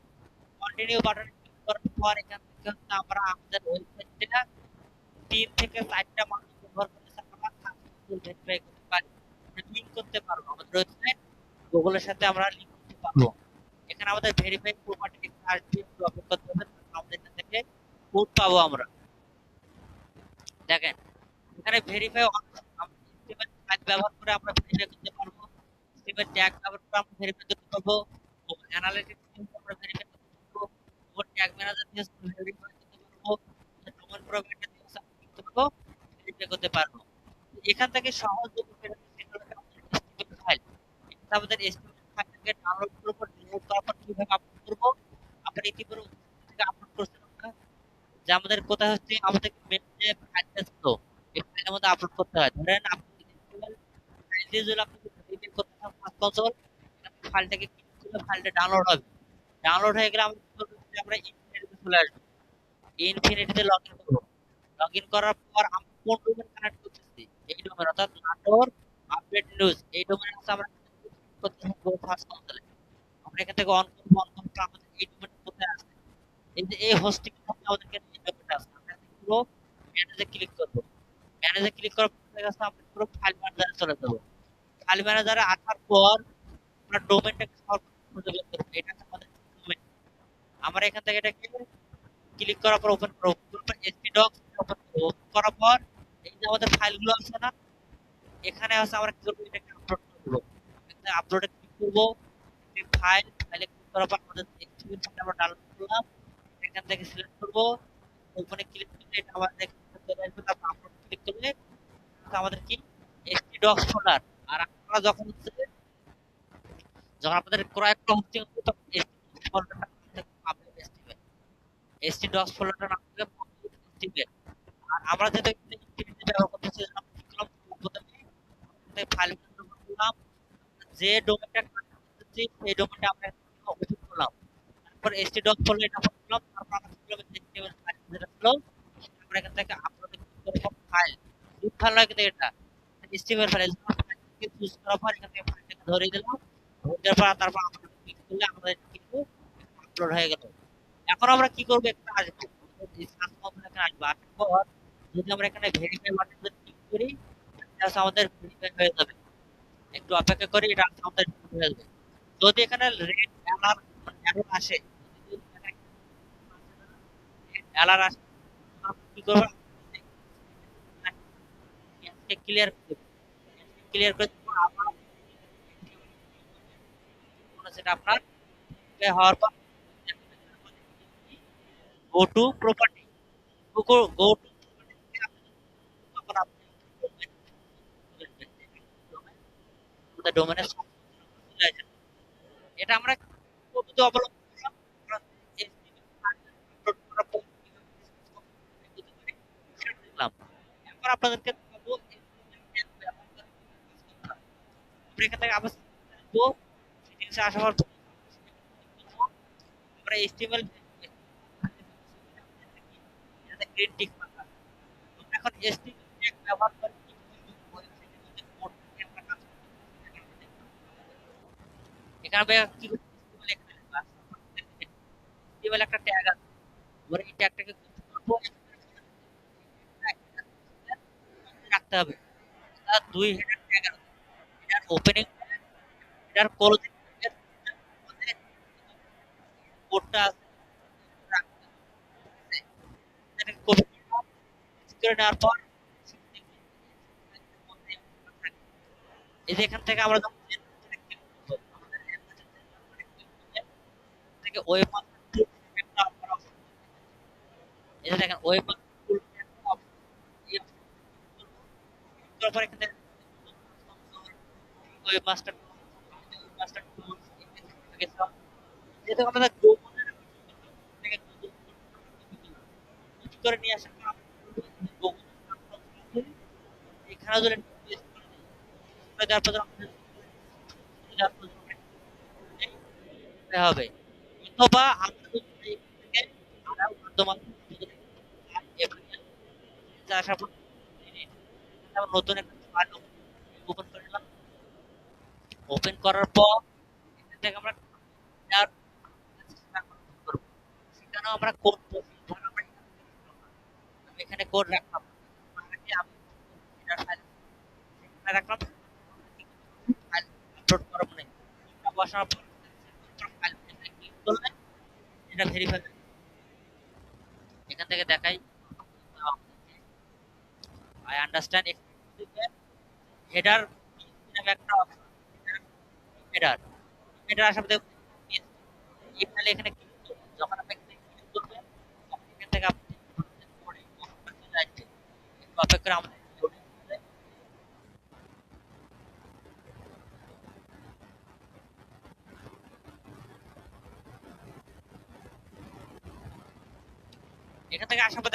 কন্টিনিউ বাটনে ক্লিক করার পর এখান থেকে হচ্ছে আমরা আমাদের ওয়েবসাইটটা ৩ থেকে ৪টা মানুষ ব্যবহার করে আমরা সাকসেসফুল ভেরিফাই করতে পারি, লিংক করতে পারবো আমাদের ওয়েবসাইট গুগলের সাথে আমরা লিংক করতে পারবো। এখানে আমাদের ভেরিফাই প্রপার্টি এখানে আসবে, একটু অপেক্ষা করতে হবে, আমাদের এখান থেকে কোড পাবো আমরা। দেখেন এখানে ভেরিফাই স্টিমের ট্যাগ ব্যবহার করে আমরা ভেরিফাই করতে পারবো, স্টিমের ট্যাগ ব্যবহার করে আমরা ভেরিফাই করতে পারবো, অ্যানালিটিক্স দিয়ে আমরা ভেরিফাই করতে পারবো, ওর ট্যাগ ম্যানেজার দিয়ে ভেরিফাই করতে পারবো, ডোমেইন প্রোভাইডার দিয়ে আমরা কি করতে পারবো, ভেরিফাই করতে পারবো। এখান থেকে সহজ যদি ফাইল, এটা আমাদের এসটিএমএল ফাইলটাকে ডাউনলোড করব, ডাউনলোড করার পর কিভাবে আপলোড করব, আমরা ইতিপূর্বে থেকে আপলোড করছিলাম না, যে আমাদের কোথায় হচ্ছে আমাদের মেন যে ফাইলটা ছিল এই ফাইলের মধ্যে আপলোড করতে হয়। ধরেন আপনি এসটিএমএল ফাইল দিয়ে যদি আপনি এডিট করতে চান ফার্স্ট কনসোল, ফাইলটাকে ক্লিক করলে ফাইলটা ডাউনলোড হবে। ডাউনলোড হয়ে গেলে আমরা কি করব, আমরা ইনফিনিটিতে চলে আসবো। ইনফিনিটিতে লগইন করব। লগইন করার পর আমরা কোন ডোমেইন কানেক্ট করতেছি, এই ডোমেইন অর্থাৎ নাটোর আপডেট নিউজ, এই ডোমেইন আছে আমরা করতে থাকবো ফার্স্ট কনসোলে। আমরা এখান থেকে অন করব, অন করার পর আমাদের এই ডোমেইন কোথায় আছে, এই যে এই হোস্টিং এর মধ্যে আমাদেরকে এই ডোমেইনটা আছে, আমরা পুরো ম্যানেজে ক্লিক করব। ম্যানেজে ক্লিক করার পর দেখা যাচ্ছে আমরা পুরো ফাইল ম্যানেজারে চলে যাব। ফাইল ম্যানেজারে আসার পর আমরা ডোমেইনটাকে সর্বপ্রথম খুঁজে বের করব, এটা হচ্ছে আমাদের ডোমেইন। আমরা এখান থেকে এটাকে ক্লিক করার পর ওপেন করব, এসপি ডক্স ওপেন করব। ওপেন করার পর এই যে আমাদের ফাইলগুলো আছে না, এখানে আছে আমরা কি করব, এটাকে আপলোড করব। এখানে আপলোডে ক্লিক করব, ফাইলে ক্লিক করার পর আমাদের এক্সপিরিয়েন্স আমরা ডাউনলোড করলাম, এখান থেকে সিলেক্ট করব, ওপেনে ক্লিক করলে এটা আমাদের এখানে চলে আসবে। তারপর আপলোড ক্লিক করলে আমাদের কি এসপি ডক্স ফোল্ডার। আর আপনারা যখন হচ্ছে যখন আপনাদের ক্রয় করা হচ্ছে তখন এসপি ফোল্ডারটা পাবলিক এসটিমেল, এসটি ডক্স ফোল্ডারটা নাম হবে পাবলিক এসটিমেল। আর আমরা যেটা ইনফিনিটি ব্যবহার করতেছি আমরা কি করলাম, প্রথমে ফাইল করলাম, যে ডোমেইনটা কানেক্ট করতেছি সেই ডোমেইনটা আমরা ওপেন করলাম। তারপর এসটি ডক্স ফোল্ডার এটা ওপেন করলাম, তারপর আমরা কি করলাম, এসটিএমএল ফাইল যেটা ছিল আমরা এখান থেকে আপলোডে ক্লিক করব। ফাইল জিপ ফাইল নয় কিন্তু এটা এসটিএমএল ফাইল, ফাইলকে চুজ করার পর এখান থেকে ফাইলটাকে ধরে দিলাম, ধরে দেওয়ার পর তারপর আপলোড ক্লিক করলে আমাদের কিন্তু আপলোড হয়ে গেল। এখন আমরা কি করব, একটা আসবো সার্চ বাটন এখানে আসবো, আসার পর যদি আমরা এখানে ভেরিফাই বাটনে ক্লিক করি তাহলে আমাদের ভেরিফাই হয়ে যাবে। একটু অপেক্ষা করি, এটা আমাদের ভেরিফাই হয়ে যাবে। যদি এখানে রেড অ্যালার্ট আসে, অ্যালার্ট আসে আমরা কি করব, ক্লিয়ার ক্লিয়ার করে দেব। আবার সেটা আপনার হওয়ার পর go to property, go to তখন আপনি ডোমেনের চলে আসেন। এটা আমরা পদ্ধতি অবলম্বন করলাম। আপলোড করার পর দেখলাম। এরপর আপনাদেরকে দেখাবো আমরা এখান থেকে আবার সেটিংসে আসার পর আমরা HTML গ্রিন টিক মার্ক, আমরা এখন HTML ট্যাগ ব্যবহার করে ওয়েবসাইটের মধ্যে কোড আমরা কাজ করতে এখানে ভাই কি করতে হবে, HTML একটা ট্যাগ আছে, এবার এই ট্যাগটাকে করবো রাখতে হবে। তার দুই হেডার ট্যাগ আছে, এটার ওপেনিং ট্যাগ, এটার ক্লোজিং ট্যাগ, কোডটা আছে রাখতে হবে। এটাকে কপি করে নেওয়ার পর এই যে এখান থেকে আমরা যখন আমাদের থেকে ওয়েব একটা অপশন, এই যে দেখেন ওয়েব করার পর এখান থেকে ওয়েব মাস্টার মাস্টার যেহেতু আমাদের করে নিয়ে আসা এখানে যদি দেওয়ার পর হবে, অথবা আমরা যদি এখান থেকে আরো মাধ্যমে আসার পর নতুন একটা ফাইল ওপেন করে নিলাম। ওপেন করার পর এখান থেকে আমরা করব, সেখানেও আমরা কোড এখানে কোড রাখলাম, আমি এটার ফাইল রাখলাম, ফাইল আপলোড করার মানে এটা বসার পর ফাইল ক্লিক করলে এটা ভেরিফাই এখান থেকে দেখাই আই আন্ডারস্ট্যান্ড হেডার নামে একটা অপশন, হেডার হেডার আসার পর ইমেল এখানে ক্লিক করবেন, যখন আপনি ক্লিক করবেন তখন এখান থেকে আপনি অপেক্ষা করে আমাদের এখান থেকে আসার পর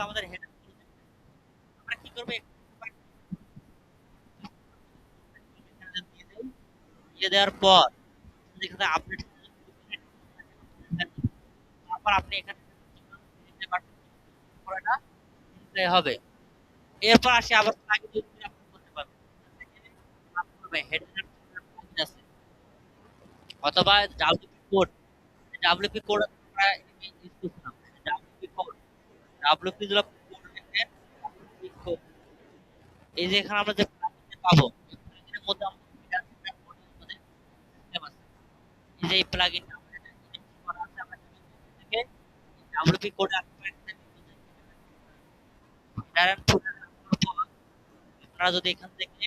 আমাদের হেডার আমরা কি করবো দিয়ে দেওয়ার পর যেখানে আপডেট তারপর আপনি এখানে হবে, এরপর আসি আবার আগে করতে পারবেন হেডার আছে অথবা ডাব্লিউপি কোড, ডাব্লিউপি কোড আমরা ইউজ করছিলাম, ডাব্লিউপি কোড ডাব্লিউপি গুলো কোড লিখে এই যে এখানে আমরা যে পাবো এর মধ্যে আমরা এই যে এই প্লাগইনটা করা আছে আমরা থেকে ডাব্লিউপি কোড আপনারা যদি এখান থেকে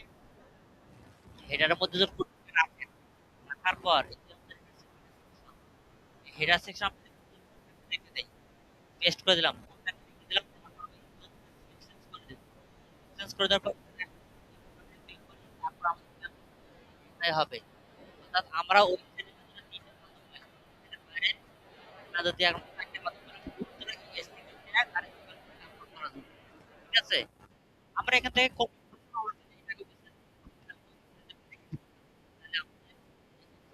হেডারের মধ্যে যদি কোড রাখেন, রাখার পর হেডার সেকশন রেখে দেই, পেস্ট করে দিলাম, দিলাম চেঞ্জ করে দেওয়ার পর তারপর আমাদের হবে, অর্থাৎ আমরা ওই যদি এখন ঠিক আছে, আমরা এখান থেকে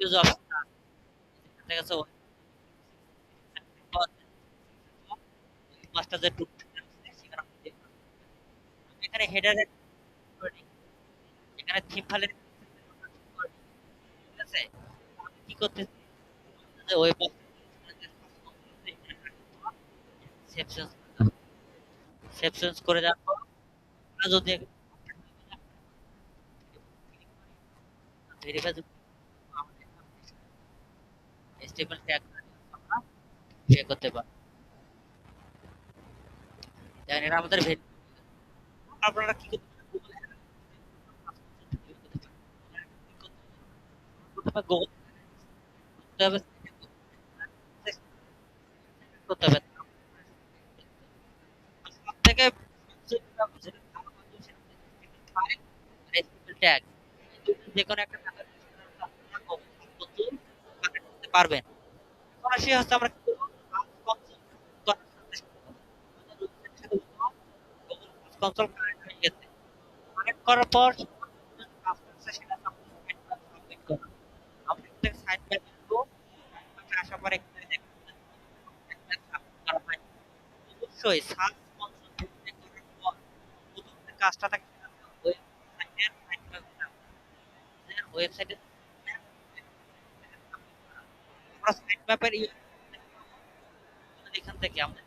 ইউজ অপশন ঠিক আছে, মাস্টার যে টুল সেখানে এখানে হেডার এখানে থিম ফাইলের ঠিক আছে, আমি কি করতেছি যে ওয়েব সেকশন করে দেওয়ার পর আমরা যদি ভেরিফাই স্টেবল ট্যাগ আমরা পে করতে পারি, দেখেন এটা আমাদের আপনারা কি করতে গুগল করতে হবে, করতে হবে থেকে ট্যাগ যে কোনো একটা করতে পারবেন। এখন আসি হচ্ছে আমরা কি করব, কনসোল কানেক্ট হয়ে গেছে, কানেক্ট করার পর সেটা সাবমিট করা, আমরা এখান থেকে সাইন ব্যাক দিব, আসার পরে এখানে দেখুন অবশ্যই সার্চ কনসোল করার পর প্রথম যে কাজটা থাকে ওয়েবসাইটে আমরা সাইট ম্যাপের এখান থেকে আমরা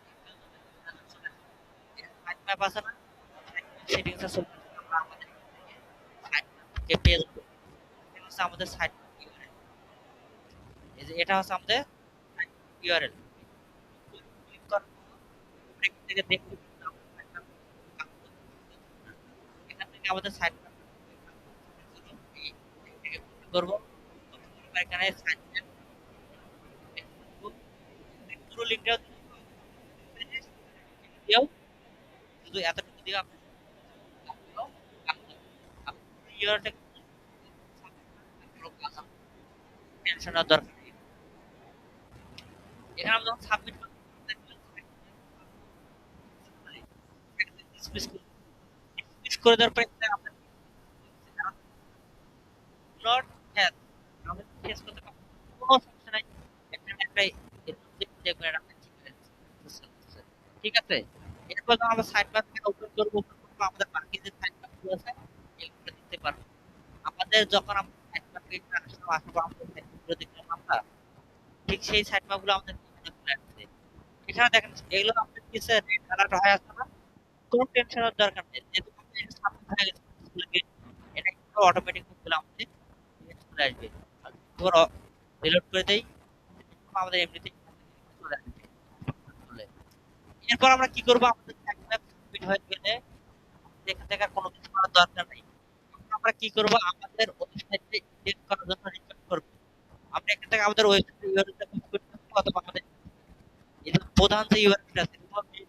সাইট ম্যাপ আছে না, সেটিংস আছে, আমরা আমাদের সাইট ম্যাপকে পেয়ে যাবো। এটা হচ্ছে আমাদের সাইট ইউআরএল। এই যে এটা হচ্ছে আমাদের ইউআরএল। ক্লিক করার পর এখান থেকে দেখতে পাবো এখান থেকে আমাদের সাইট ম্যাপ করব। এখানে সাইট ম্যাপ পুরো লিংকটা দিও, শুধু এতটুকু দিও আপনি ইউআরএল টেনশন আর দরকার নেই। এখানে আমরা যখন সাবমিট করব ডিসমিস করে দেওয়ার পর এখানে আমরা নট হ্যাঁ আমরা ফেস করতে পারবো, কোনো সমস্যা নাই। এখানে একটা দেখবেন আপনি ঠিক আছে। এরপর যখন আমরা সাইট ম্যাপ ওপেন করবো আমাদের বাকি যে সাইট ম্যাপ গুলো আছে এগুলো দেখতে পারবো। আমাদের যখন আমরা সাইট ম্যাপ পেজটা আসবো আমাদের সাইটগুলো দেখলাম আমরা, ঠিক সেই সাইট ম্যাপ গুলো আমাদের এখানে চলে আসছে। এখানে দেখেন এগুলো আমাদের কিছু রেড অ্যালার্ট হয়ে আছে না, কোনো টেনশনের দরকার নেই, যেহেতু আমাদের এটা সাবমিট হয়ে গেছে এটা কিন্তু অটোমেটিক গুলো আমাদের চলে আসবে। ধর রিলোড করে দেই, আমাদের এমনিতেই চলে আসবে। এরপর আমরা কি করব, আমাদের সাইট ম্যাপ সাবমিট হয়ে গেলে এখান থেকে আর কোনো কিছু করার দরকার নাই। আমরা কি করব, আমাদের ওয়েবসাইটে ইনডেক্স করার জন্য রিকোয়েস্ট করব। আমরা এখান থেকে আমাদের ওয়েবসাইট ইউআরএলটা কপি করতে পারবো অথবা আমাদের এই যে প্রধান যে ইউআরএল আছে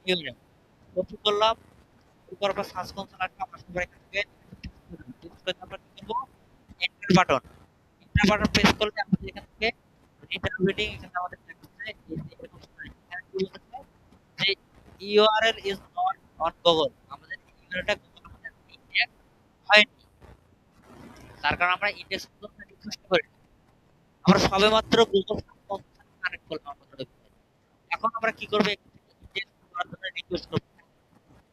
ইউআরএল কপি করলাম, করার পর সার্চ কনসোল আসবে, আমরা সবাই এখান থেকে ক্লিক করে আমরা কি করব, enter button, enter button press করলে আমাদের এখান থেকে রিটার্ন রিডিং এখানে আমাদের দেখাচ্ছে এরকম এখানে কি বলতেছে যে URL is not on Google, আমাদের ইউআরএলটা গুগল আমাদের ইন্ডেক্স হয়নি, তার কারণ আমরা ইন্ডেক্স করতে রিকোয়েস্ট করি, আমরা সবেমাত্র গুগল কানেক্ট করলাম আমাদের ওয়েবসাইট। এখন আমরা কি করব, ইন্ডেক্স করার জন্য রিকোয়েস্ট করব।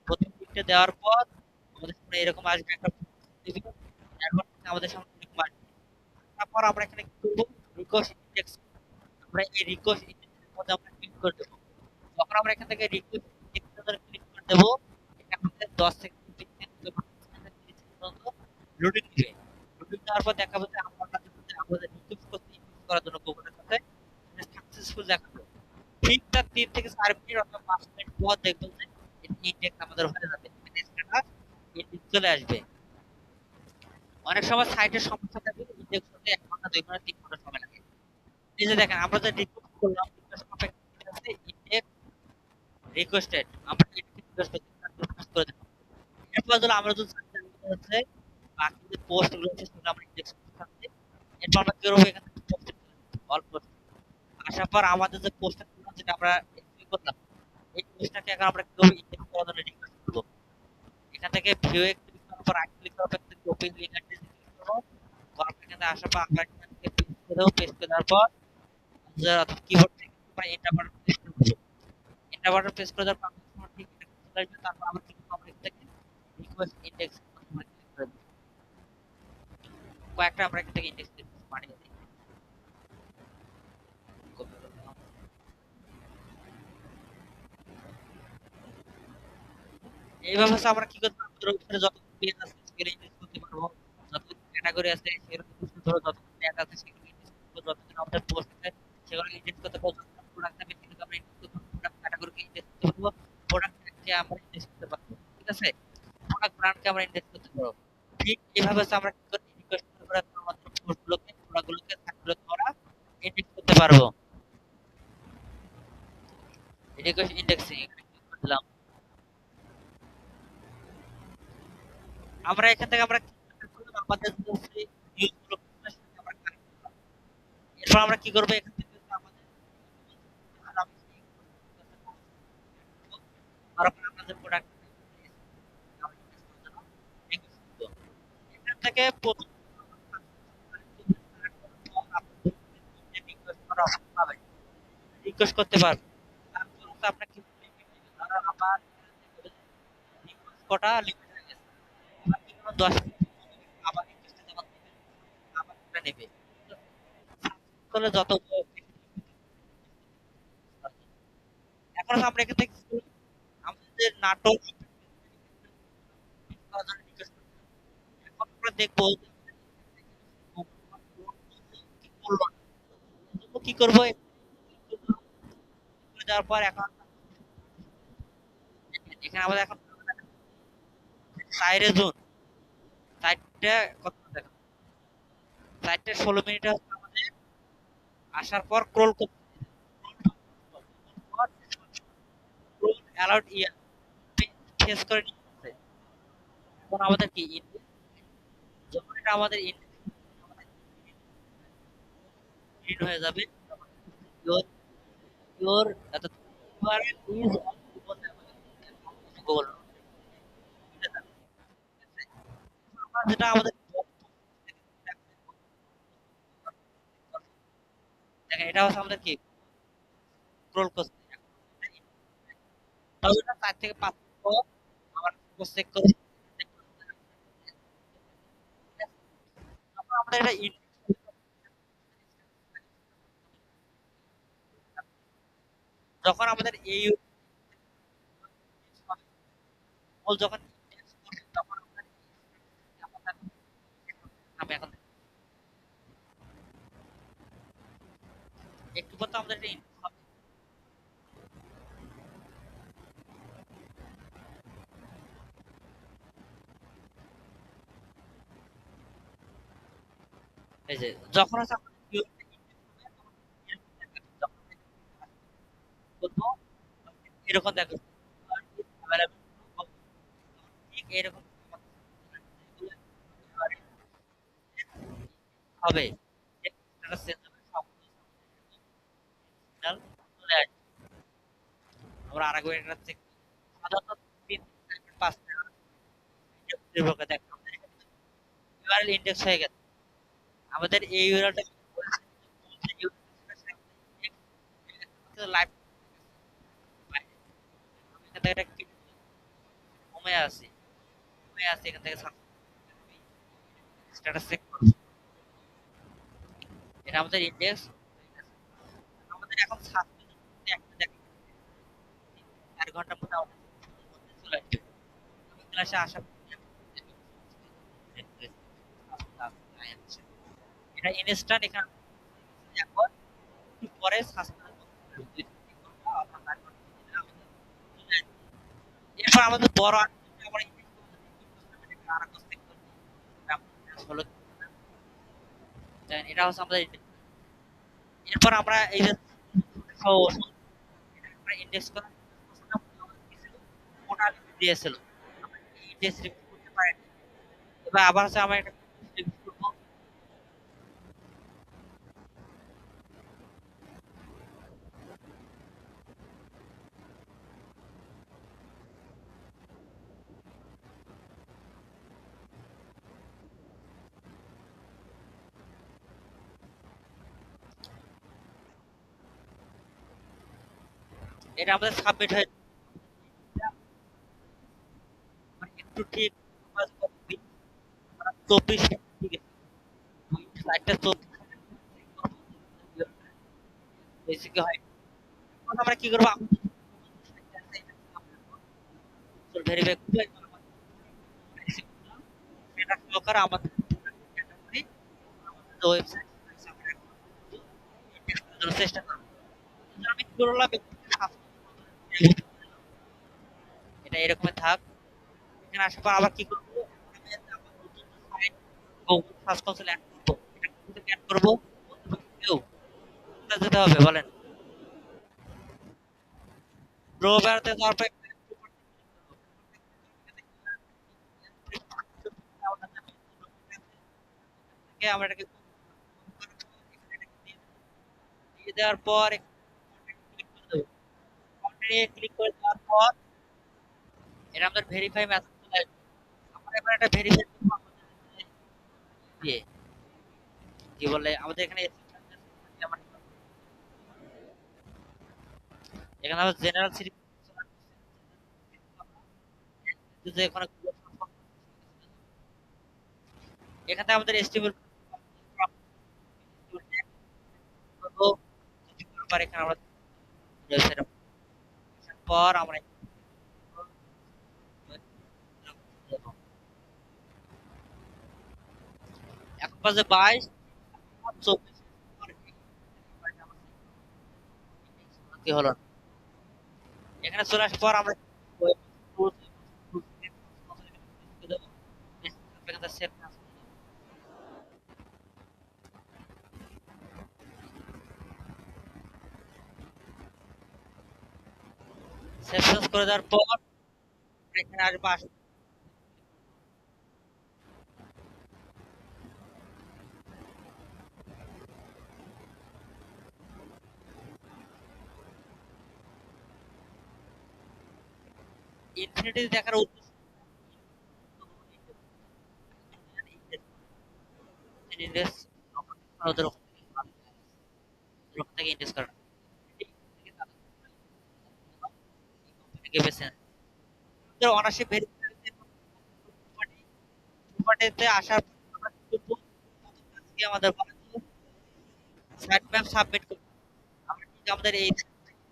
প্রথম লিংকটা দেওয়ার পর আমাদের সামনে এরকম আসবে একটা দিবে, তারপর আমাদের সামনে এরকম আসবে। তারপর আমরা এখানে কি করব, রিকোয়েস্ট ইন্ডেক্স, আমরা এই রিকোয়েস্ট ইন্ডেক্সের মধ্যে আমরা ক্লিক করে দেব। যখন আমরা এখান থেকে রিকোয়েস্ট ইন্ডেক্সের মধ্যে ক্লিক করে দেব, এটা আমাদের 10 থেকে 20 সেকেন্ড পর্যন্ত লোডিং দিবে। লোডিং দেওয়ার পর দেখাবো যে আমরা আমাদের রিকোয়েস্ট করতে ইনপুট করার জন্য গুগলের সাথে সাকসেসফুল দেখাবো। ঠিক তার 3 থেকে 4 মিনিট অথবা 5 মিনিট পর দেখবেন যে ইনডেক্স আমাদের হয়ে যাবে, ইনডেক্স চলে আসবে। অনেক সময় সাইটের সমস্যা থাকে, ইনডেক্স হতে 1 ঘন্টা 2 ঘন্টা 3 ঘন্টা সময় লাগে। এই যে দেখেন আমরা যে রিকোয়েস্ট করলাম, রিকোয়েস্ট অপেক্ষা আছে ইনডেক্স রিকোয়েস্টেড, আমরা রিকোয়েস্ট করে দেব। এরপর ধরো আমরা যদি হচ্ছে বাকি যে পোস্ট গুলো আছে সেগুলো আমরা ইনডেক্স করতে থাকছি। এরপর আমরা কি করবো, এখান থেকে পোস্ট অল পোস্ট আসার পর আমাদের যে পোস্টটা ছিল যেটা আমরা এক্সিকিউট করলাম, এই পোস্টটাকে এখন আমরা কি করবো, ইনডেক্স করার জন্য রিকোয়েস্ট করবো। এখান থেকে ভিউ এ ক্লিক করার পর রাইট ক্লিক করার পর কপি লিংক অ্যাড্রেস ক্লিক করবো, করার পর এখানে আসার পর আমরা এখান থেকে পেস্ট করে দেবো, পেস্ট করে দেওয়ার পর অর্থাৎ কিবোর্ড থেকে আমরা এন্টার বাটন প্রেস করে দেবো। এন্টার বাটন প্রেস করে দেওয়ার পর আমাদের ঠিক এটা চলে আসবে। তারপর আমরা কি করবো, আমরা এখান থেকে রিকোয়েস্ট ইনডেক্স ক্লিক করে দেবো। কয়েকটা আমরা এখান থেকে ইনডেক্স বানিয়ে দিই। এইভাবে হচ্ছে আমরা কি করতে পারবো, ওয়েবসাইটে যত পেজ আছে সেগুলো ইনডেক্স করতে পারবো, যত ক্যাটাগরি আছে সেগুলো ধরো যত ট্যাগ আছে সেগুলো ইনডেক্স করতে পারবো, যতদিন আমাদের পোস্ট আছে সেগুলো ইনডেক্স করতে পারবো, যত প্রোডাক্ট থাকবে সেগুলো আমরা ইনডেক্স করতে পারবো, প্রোডাক্ট ক্যাটাগরিকে ইনডেক্স করতে পারবো, প্রোডাক্ট ট্যাগকে আমরা ইনডেক্স করতে পারবো, ঠিক আছে, প্রোডাক্ট ব্র্যান্ডকে আমরা ইনডেক্স করতে পারবো। ঠিক এইভাবে হচ্ছে আমরা কি করি, রিকোয়েস্ট করে আমাদের পোস্টগুলোকে প্রোডাক্টগুলোকে সাইটগুলোকে আমরা ইনডেক্স করতে পারবো। রিকোয়েস্ট ইনডেক্সিং দিলাম, আমরা এখান থেকে আমরা আমাদের যে নিউজগুলো আমরা কালেক্ট করলাম। এরপর আমরা কি করবো, এখান থেকে আমাদের আমাদের প্রোডাক্ট এখান থেকে রিকোয়েস্ট করতে পারবেন। তারপর হচ্ছে আপনার কি আবার কটা লিমিট হয়ে গেছে, আবার কি কোনো 10 আবার রিকোয়েস্ট দেওয়া নেবে। করলে যত এখন আমরা এখান থেকে আমাদের নাটক করার জন্য request করতে হবে। এখন আমরা দেখবো যে কি করলো না। এজন্য কি করবো যাওয়ার পর এখন এখানে আমাদের এখন 4 জুন 4টা কত দেখো 4:16 হচ্ছে আমাদের আসার পর ক্রোল করতে ক্রোল অ্যালাউড ইয়া ফেস করে নিচ্ছে। এখন আমাদের কি যখন এটা আমাদের ইন হয়ে যাবে ইওর ইওর এত ইজ গুগল যেটা আমাদের দেখেন এটা হচ্ছে আমাদের কি স্ক্রল করছে তবে এটা 4 থেকে 5 পর আবার চেক করে তারপর আমাদের এটা যখন আমাদের এই মূল যখন index করবে, তখন আমি এখন একটু পর তো আমাদের এটা index হবে। এই যে যখন হচ্ছে আমাদের keyword টা index হবে, তখন এরকম দেখাবে। যখন করবো এরকম দেখো available ঠিক এরকম হবে এটা সেট হবে সব signal চলে আসবে। আমরা আরেকবার এটা চেক সাধারণত 3 5 নির্ভর করে দেখো ইউআরএল ইন্ডেক্স হয়ে গেছে আমাদের এই ইউআরএলটা লাইভ এখান থেকে এটা কমে আসি কমে আসি এখান থেকে স্ট্যাটাস চেক করব এটা আমাদের ইন্ডেক্স আমাদের এখন একটা দেখো 4 ঘন্টার মধ্যে আমাদের চলে আসবে ক্লাসে আসা এটা ইনস্ট্যান্ট এখানে এখন একটু পরে সাসপেন্ড এরপর আমাদের বড় আমরা হলো এটা হচ্ছে আমাদের এরপর আমরা এই যে ইন্ডেক্স করা ওটা দিয়েছিল ইন্ডেক্স রিমুভ করতে পারি এবার আবার হচ্ছে আমরা এটা remove করবো। এটা আমাদের সাবমিট হয়ে মানে একটু ঠিক 24 ঠিক আছে একটা 24 বেসিক হয় এখন আমরা কি করবো ভেরিফাই করবো এটা সহকারে আমাদের ক্যাটাগরি আমাদের ওয়েবসাইট চেষ্টা করবো আমি কি করলাম এটা এরকমই থাক এখানে আসার পর আবার কি করবো আমি আমার নতুন site Google search console add করবো এটা কোথা থেকে অ্যাড করবো কেউ কোথায় যেতে হবে বলেন ব্রোবারতে যাওয়ার পর আমরা এটাকে দিয়ে দেওয়ার পর ক্লিক করে দেওয়ার পর এটা আমাদের ভেরিফাই মেসেজ চলে আসবে আমরা এবার এটা ভেরিফাই করবো আমাদের দিয়ে কি বলে আমাদের এখানে এখানে আমরা জেনারেল সিরিজ যে এখানে এখানে আমাদের এস্টিমেট তো কপি করার পর এখানে আমরা ওয়েবসাইটে আসার পর আমরা এখন বাজে 22 24 কি হলো না। এখানে চলে আসার পর আমরা সেভ করে দেওয়ার পর এখানে আসবো ইনফিনিটি দেখার উদ্দেশ্য ইনভেস্ট ওদের ওখান থেকে ইনভেস্ট করা থেকে বেছে নেয়। ওদের অনার্সিপ ভেরিফাই প্রপার্টিতে আসার পর আমরা কি করবো আজকে আমাদের সাইট ম্যাপ সাবমিট করব আমরা ঠিক আমাদের এই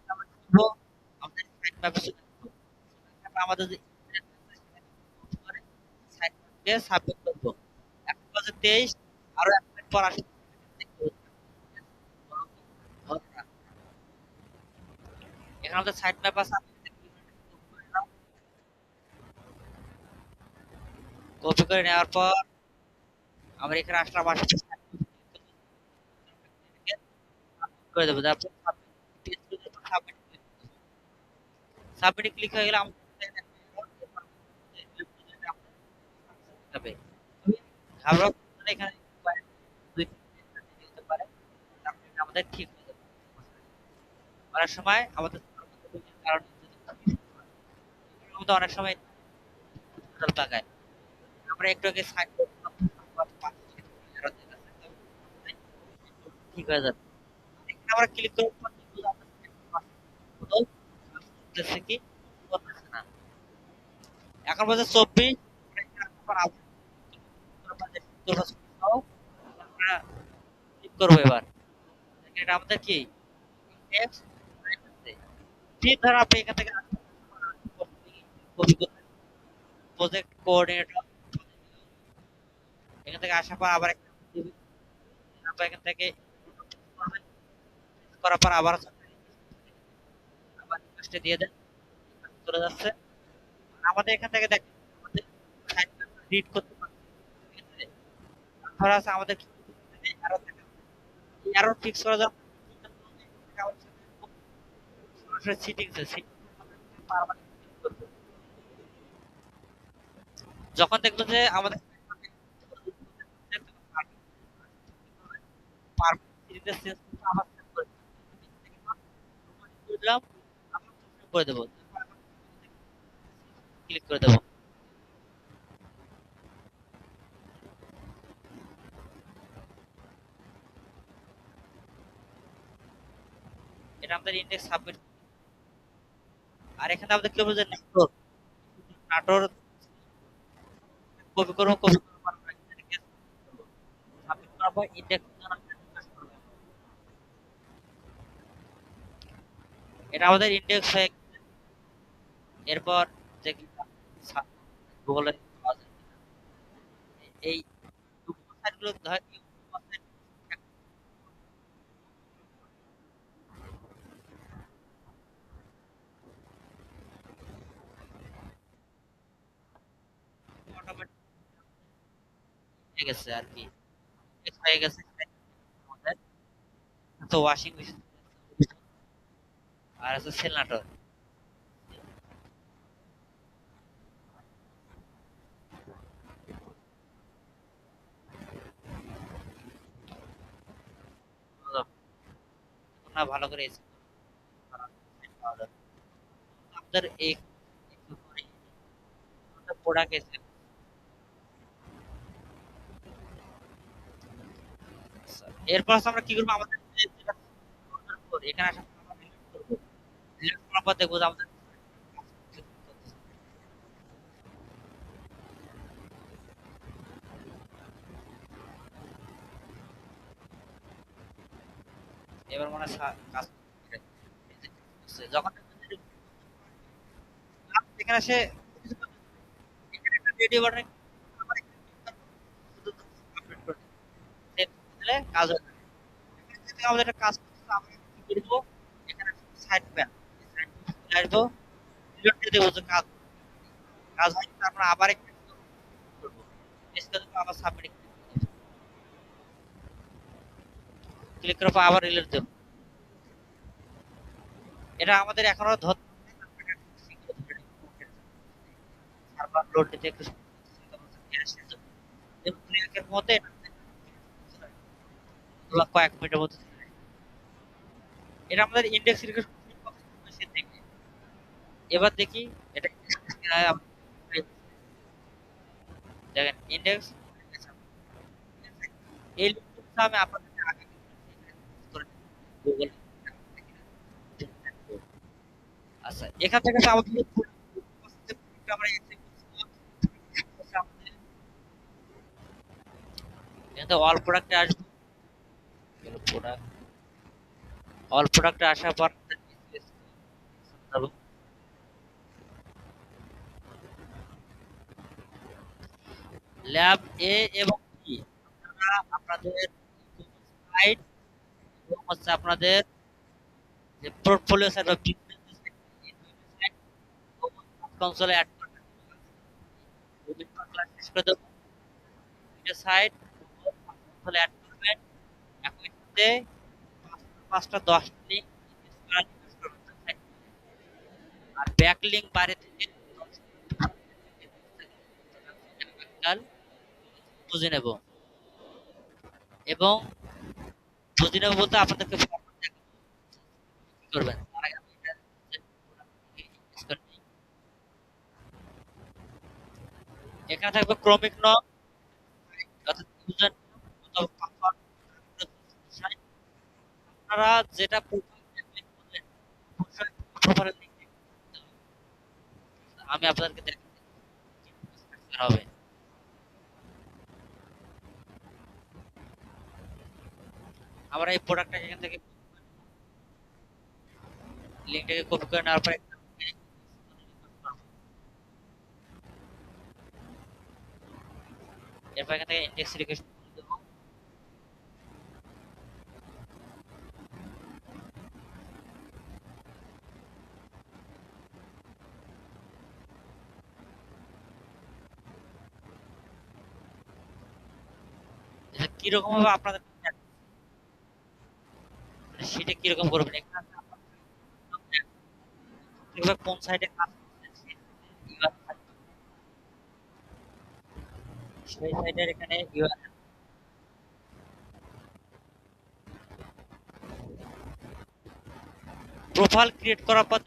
আমরা কি করবো আমাদের সাইট ম্যাপে আমাদের যে করে সাইট ম্যাপে সাবমিট করব এখন বাজে 23 আরো 1 মিনিট পর আসবে এখানে আমাদের সাইট ম্যাপ আছে কপি করে নেওয়ার পর আমরা এখানে আসলাম আসার করে দেবো তারপর সাবমিট সাবমিটে ক্লিক হয়ে গেলে আমাদের যাবে আমরা এখানে দুই দিতে পারে তারপরে আমাদের ঠিক হয়ে যাবে অনেক সময় আমাদের কারণ আমাদের অনেক সময় তাকায় আমরা একটু আগে সাইড ঠিক হয়ে যাবে এখানে আমরা ক্লিক করার পর দেখবো বুঝতেছে কি করতেছে না এখন বলছে 24 আমরা ক্লিক করবো এবার এটা আমাদের কি টেক্সট ঠিক ধর আপনি এখান থেকে প্রজেক্ট কোঅর্ডিনেটর এখান থেকে আসার পর আবার এখান থেকে করার পর আবার রিকোয়েস্টে দিয়ে দেন চলে যাচ্ছে আমাদের এখান থেকে দেখেন আমাদের রিড করতে পারছি ধরা আছে আমাদের এরর ফিক্স করা যাবে সরাসরি সেটিংস আছে যখন দেখবো যে আমাদের বুঝলাম করে দেবো ক্লিক করে দেবো এটা আমাদের ইন্ডেক্স সাবমিট আর এখানে আমাদের কি বলছে নাটোর নাটোর কপি করবো কপি সাবমিট করার পর ইন্ডেক্স এটা আমাদের ইন্ডেক্স হয়ে এরপর যে গুগলে এই সাইটগুলো অটোমেটিক হয়ে গেছে আর কি হয়ে গেছে আমাদের তো ওয়াশিং মেশিন আর আছে সেল নাটোর না ভালো করে আমাদের এই প্রোডাক্ট এসে এরপর আমরা কি করবো আমাদের এখানে আসার পর আমরা delete করবো delete করার পর দেখবো যে আমাদের এবার মানে কাজ যখন এখানে সে এখানে একটা রেডি বাটন আপডেট করে দিলে কাজ হবে। এখানে যদি আমাদের একটা কাজ করতে হয়, আমরা কি করবো, এখানে সাইড প্যান আসবো, ডিলিট দিয়ে দেবো যে কাজ কাজ হয়, তারপর আবার একটু করবো, আবার সাবমিট ক্লিক করার পর আবার রিলোড দেবো। এটা আমাদের এখনো ধরতে সার্ভার লোড দিতে একটু এর মধ্যে কয়েক মিনিটের মধ্যে এটা আমাদের ইন্ডেক্স মেশিন থেকে। এবার দেখি এটা দেখেন ইন্ডেক্স, এই লিঙ্কটা আমি আপনাদের আগে করে গুগল। আচ্ছা এখান থেকে তো আমাদের আমরা এখানে অল প্রোডাক্টে আসবো, প্রোডাক্ট অল প্রোডাক্টে আসার পর ল্যাব এ এবং বি আপনারা আপনাদের সাইট এবং হচ্ছে আপনাদের যে পোর্টফোলিও সাইট বা বিজনেস সাইট কনসোলে অ্যাড করবেন। যদি ক্লাস শেষ করে দেবো দুইটা সাইট কনসোলে অ্যাড করবেন। একই সাথে পাঁচটা 10টা লিঙ্ক করবেন আর ব্যাক লিঙ্ক বাইরে থেকে কাল বুঝে নেব এবং বুঝে নেব বলতে আপনাদেরকে ফরম্যাট দেখাবো কি করবেন তার আগে আমি এটা ইউজ করে নিই। এখানে থাকবে ক্রমিক নং অর্থাৎ ইউজার অথবা পাসওয়ার্ড। আপনারা যেটা প্রোফাইল লিংক আমি আপনাদেরকে দেখাচ্ছি হবে। আমরা এই প্রোডাক্টটা এখান থেকে লিংকটাকে কপি করে নেওয়ার পর এরপর এখান থেকে ইন্ডেক্স রিকোয়েস্ট দেবো। কিরকম ভাবে আপনাদের সেটা কিরকম করবেন এখানে কোন সাইডে কাজ করছেন সেই সাইডের এখানে প্রোফাইল ক্রিয়েট করার পর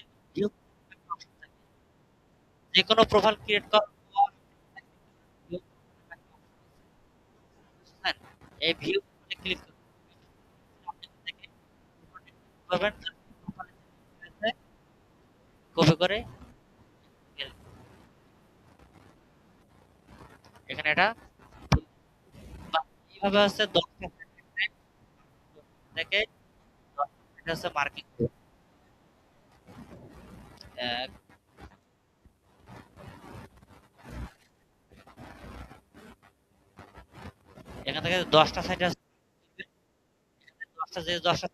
যে কোনো প্রোফাইল ক্রিয়েট করার পর এই ভিউ ক্লিক করবেন কপি করে এখানে এটা এইভাবে হচ্ছে 10টা থেকে 10টা হচ্ছে মার্কিং এখান থেকে 10টা সাইট আছে 10টা যে 10টা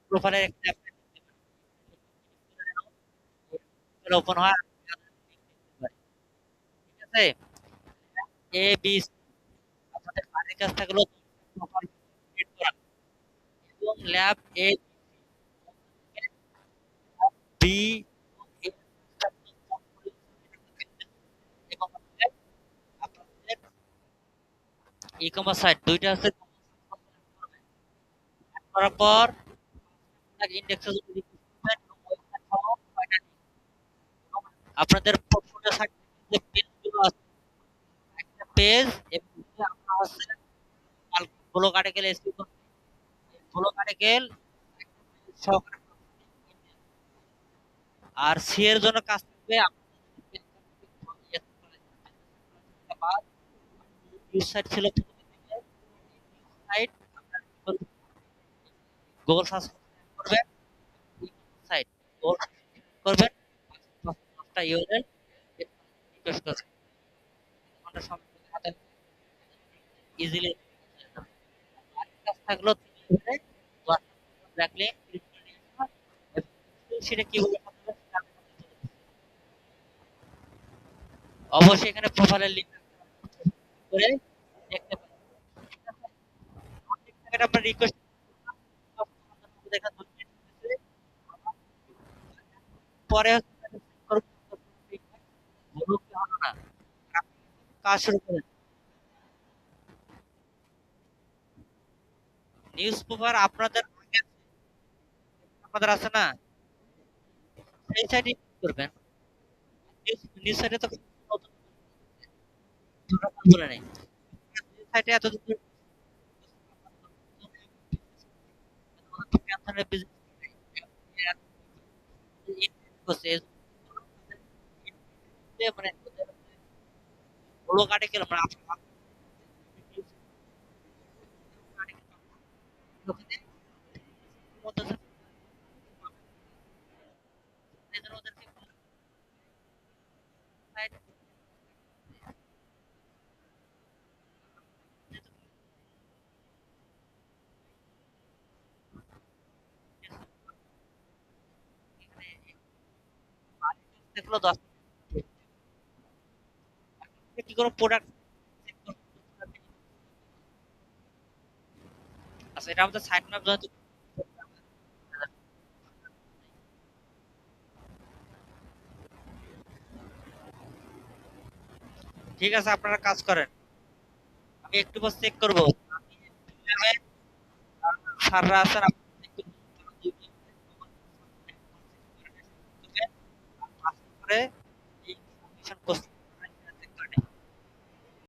প্রোফাইলে ওপেন হয় ঠিক আছে। এ বি আপনাদের বাড়ির কাজ থাকলো প্রোফাইল ক্রিয়েট করা এবং ল্যাব এ বি এবং আপনাদের ই কমার্স সাইট দুইটা আছে করার পর ইন্ডেক্সে যদি আপনাদের পোর্টফোলিও সাইট যে পেজগুলো আছে একটা পেজ এবং আপনার হচ্ছে block article SEO block article সহকারে আর সি এর জন্য কাজ থাকবে নিউজ সাইট ছিল সাইট গুগল সার্চ করবেন, সাইট গুগল করবেন, পাঁচটা ইউআরএল রিকোয়েস্ট করবেন, ঘন্টা সময় হাতে ইজিলি কাজ থাকলো ব্যাকলিংক সেটা কিভাবে অবশ্যই এখানে প্রোফাইলের লিংক করে দেখতে পারেন। এটা আপনার রিকোয়েস্ট দেখা পরে হলো কি হলো না কাজ শুরু করেন। নিউজ পেপার আপনাদের আগে আপনাদের আছে না, সেই সাইটে করবেন। নিউজ সাইটে তো নতুন বলে নেই, সাইটে এত ক্যান্সারের মানে হলো কাটে গেল মানে দেখলো 10 কি কোনো প্রোডাক্ট। আচ্ছা এটা আমাদের সাইট ম্যাপ যেহেতু ঠিক আছে, আপনারা কাজ করেন, আমি একটু পর চেক করবো স্যাররা আছেন করে